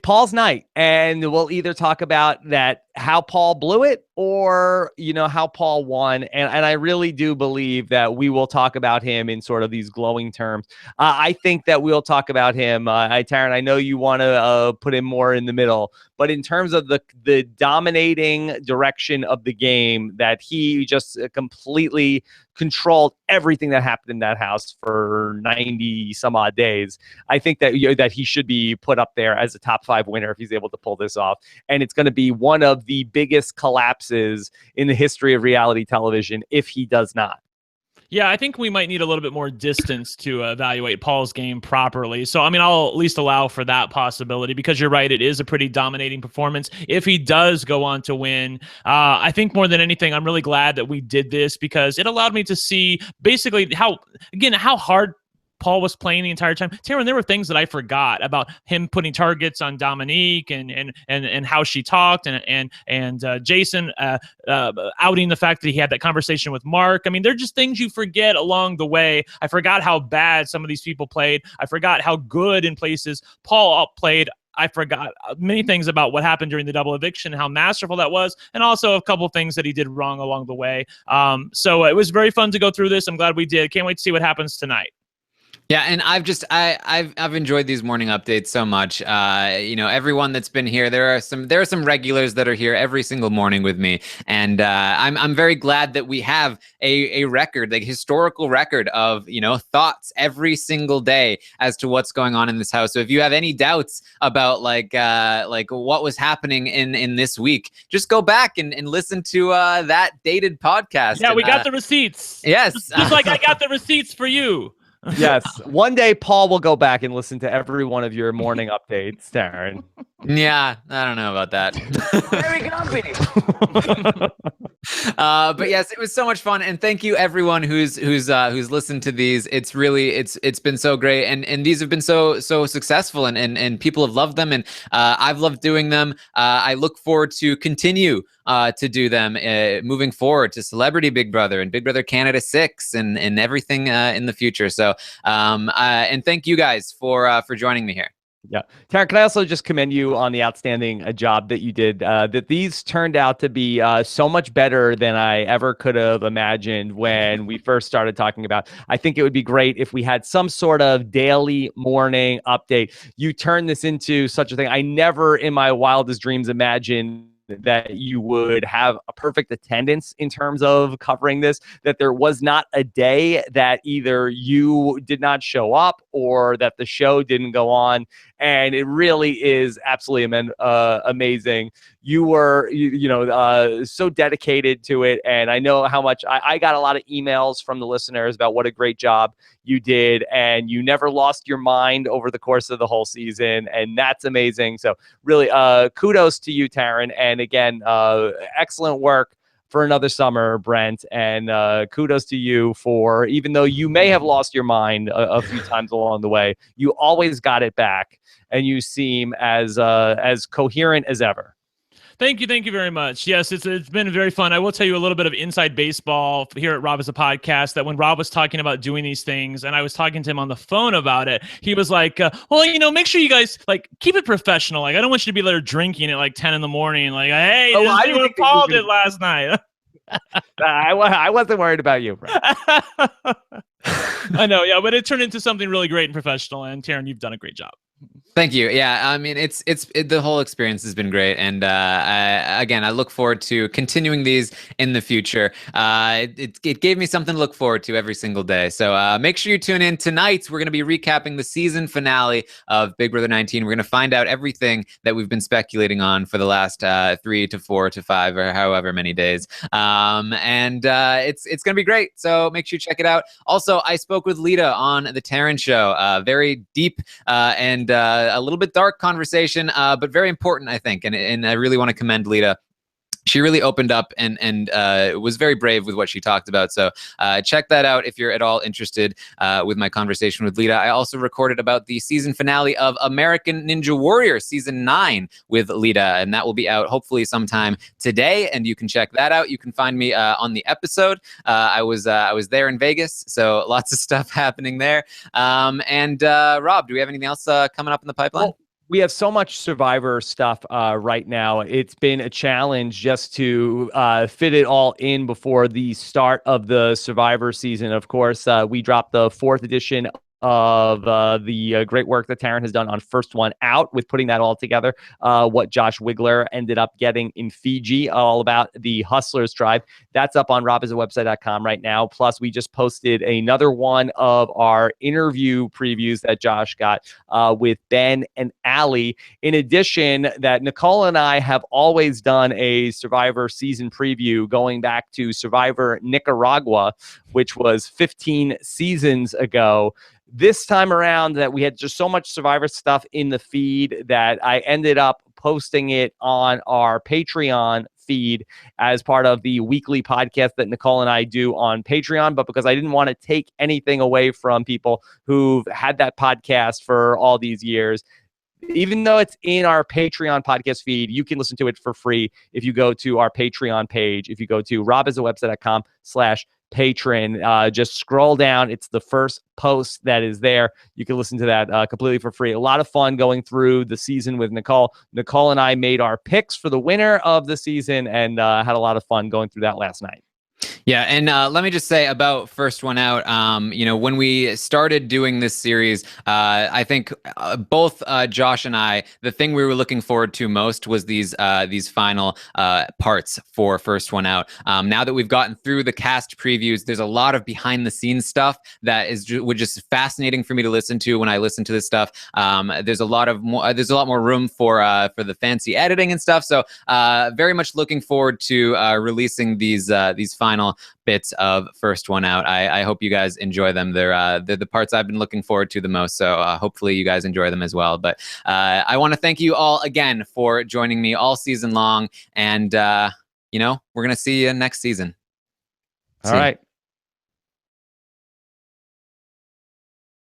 Paul's night, and we'll either talk about that, how Paul blew it, or how Paul won. And I really do believe that we will talk about him in sort of these glowing terms. I think that we'll talk about him. Taran, I know you want to put him more in the middle, but in terms of the dominating direction of the game, that he just completely controlled everything that happened in that house for 90 some odd days. I think that that he should be put up there as a top 5 winner if he's able to pull this off. And it's going to be one of the biggest collapses in the history of reality television if he does not. Yeah, I think we might need a little bit more distance to evaluate Paul's game properly. So, I mean, I'll at least allow for that possibility, because you're right, it is a pretty dominating performance. If he does go on to win, I think more than anything, I'm really glad that we did this, because it allowed me to see basically how hard Paul was playing the entire time. Taran, there were things that I forgot about him putting targets on Dominique and how she talked, and Jason outing the fact that he had that conversation with Mark. I mean, they're just things you forget along the way. I forgot how bad some of these people played. I forgot how good in places Paul played. I forgot many things about what happened during the double eviction, how masterful that was, and also a couple things that he did wrong along the way. So it was very fun to go through this. I'm glad we did. Can't wait to see what happens tonight. Yeah, and I've enjoyed these morning updates so much. Everyone that's been here, there are some regulars that are here every single morning with me, and I'm very glad that we have a record, like historical record of thoughts every single day as to what's going on in this house. So if you have any doubts about like what was happening in this week, just go back and listen to that dated podcast. Yeah, we got the receipts. Yes, just like I got the receipts for you. Yes. One day, Paul will go back and listen to every one of your morning updates, Taran. Yeah, I don't know about that. Very confident. But yes, it was so much fun, and thank you everyone who's listened to these. It's really it's been so great, and these have been so successful, and people have loved them, and I've loved doing them. I look forward to continue to do them moving forward to Celebrity Big Brother and Big Brother Canada 6 and everything in the future. So and thank you guys for joining me here. Yeah. Taran, can I also just commend you on the outstanding job that you did? That these turned out to be so much better than I ever could have imagined when we first started talking about. I think it would be great if we had some sort of daily morning update. You turned this into such a thing. I never in my wildest dreams imagined that you would have a perfect attendance in terms of covering this, that there was not a day that either you did not show up or that the show didn't go on. And it really is absolutely amazing. You were, so dedicated to it. And I know how much I got a lot of emails from the listeners about what a great job you did. And you never lost your mind over the course of the whole season. And that's amazing. So really, kudos to you, Taran. And again, excellent work for another summer, Brent. And kudos to you for, even though you may have lost your mind a few times along the way, you always got it back. And you seem as coherent as ever. Thank you very much. Yes, it's been very fun. I will tell you a little bit of inside baseball here at Rob as a podcast, that when Rob was talking about doing these things and I was talking to him on the phone about it, he was like, make sure you guys keep it professional. Like, I don't want you to be there drinking at 10 in the morning. Like, hey, just do what Paul did last night. I wasn't worried about you, bro. I know, yeah, but it turned into something really great and professional. And Taran, you've done a great job. Thank you. Yeah, I mean, it's the whole experience has been great, and I look forward to continuing these in the future. It gave me something to look forward to every single day. So make sure you tune in tonight. We're going to be recapping the season finale of Big Brother 19. We're going to find out everything that we've been speculating on for the last 3 to 4 to 5 or however many days. It's going to be great. So make sure you check it out. Also, I spoke with Lita on the Taran Show. Very deep and a little bit dark conversation, but very important, I think. And I really want to commend Lita. She really opened up and was very brave with what she talked about. So check that out if you're at all interested with my conversation with Lita. I also recorded about the season finale of American Ninja Warrior season 9 with Lita, and that will be out hopefully sometime today. And you can check that out. You can find me on the episode. I was there in Vegas, so lots of stuff happening there. Rob, do we have anything else coming up in the pipeline? Well, we have so much Survivor stuff right now. It's been a challenge just to fit it all in before the start of the Survivor season. Of course, we dropped the 4th edition of the great work that Taran has done on First One Out with putting that all together. What Josh Wigler ended up getting in Fiji, all about the Hustlers tribe. That's up on robasawebsite.com right now. Plus, we just posted another one of our interview previews that Josh got with Ben and Allie. In addition, that Nicole and I have always done a Survivor season preview going back to Survivor Nicaragua, which was 15 seasons ago. This time around, that we had just so much Survivor stuff in the feed that I ended up posting it on our Patreon feed as part of the weekly podcast that Nicole and I do on Patreon. But because I didn't want to take anything away from people who've had that podcast for all these years, even though it's in our Patreon podcast feed, you can listen to it for free if you go to our Patreon page. If you go to robasawebsite.com/patron, just scroll down. It's the first post that is there. You can listen to that completely for free. A lot of fun going through the season with Nicole. Nicole and I made our picks for the winner of the season and had a lot of fun going through that last night. Yeah, and let me just say about First One Out. When we started doing this series, I think both Josh and I, the thing we were looking forward to most was these final parts for First One Out. Now that we've gotten through the cast previews, there's a lot of behind the scenes stuff that is just fascinating for me to listen to when I listen to this stuff. There's a lot more room for the fancy editing and stuff. So very much looking forward to releasing these final bits of First One Out. I hope you guys enjoy them. They're the parts I've been looking forward to the most. So hopefully you guys enjoy them as well. But I want to thank you all again for joining me all season long. And, we're going to see you next season. All right.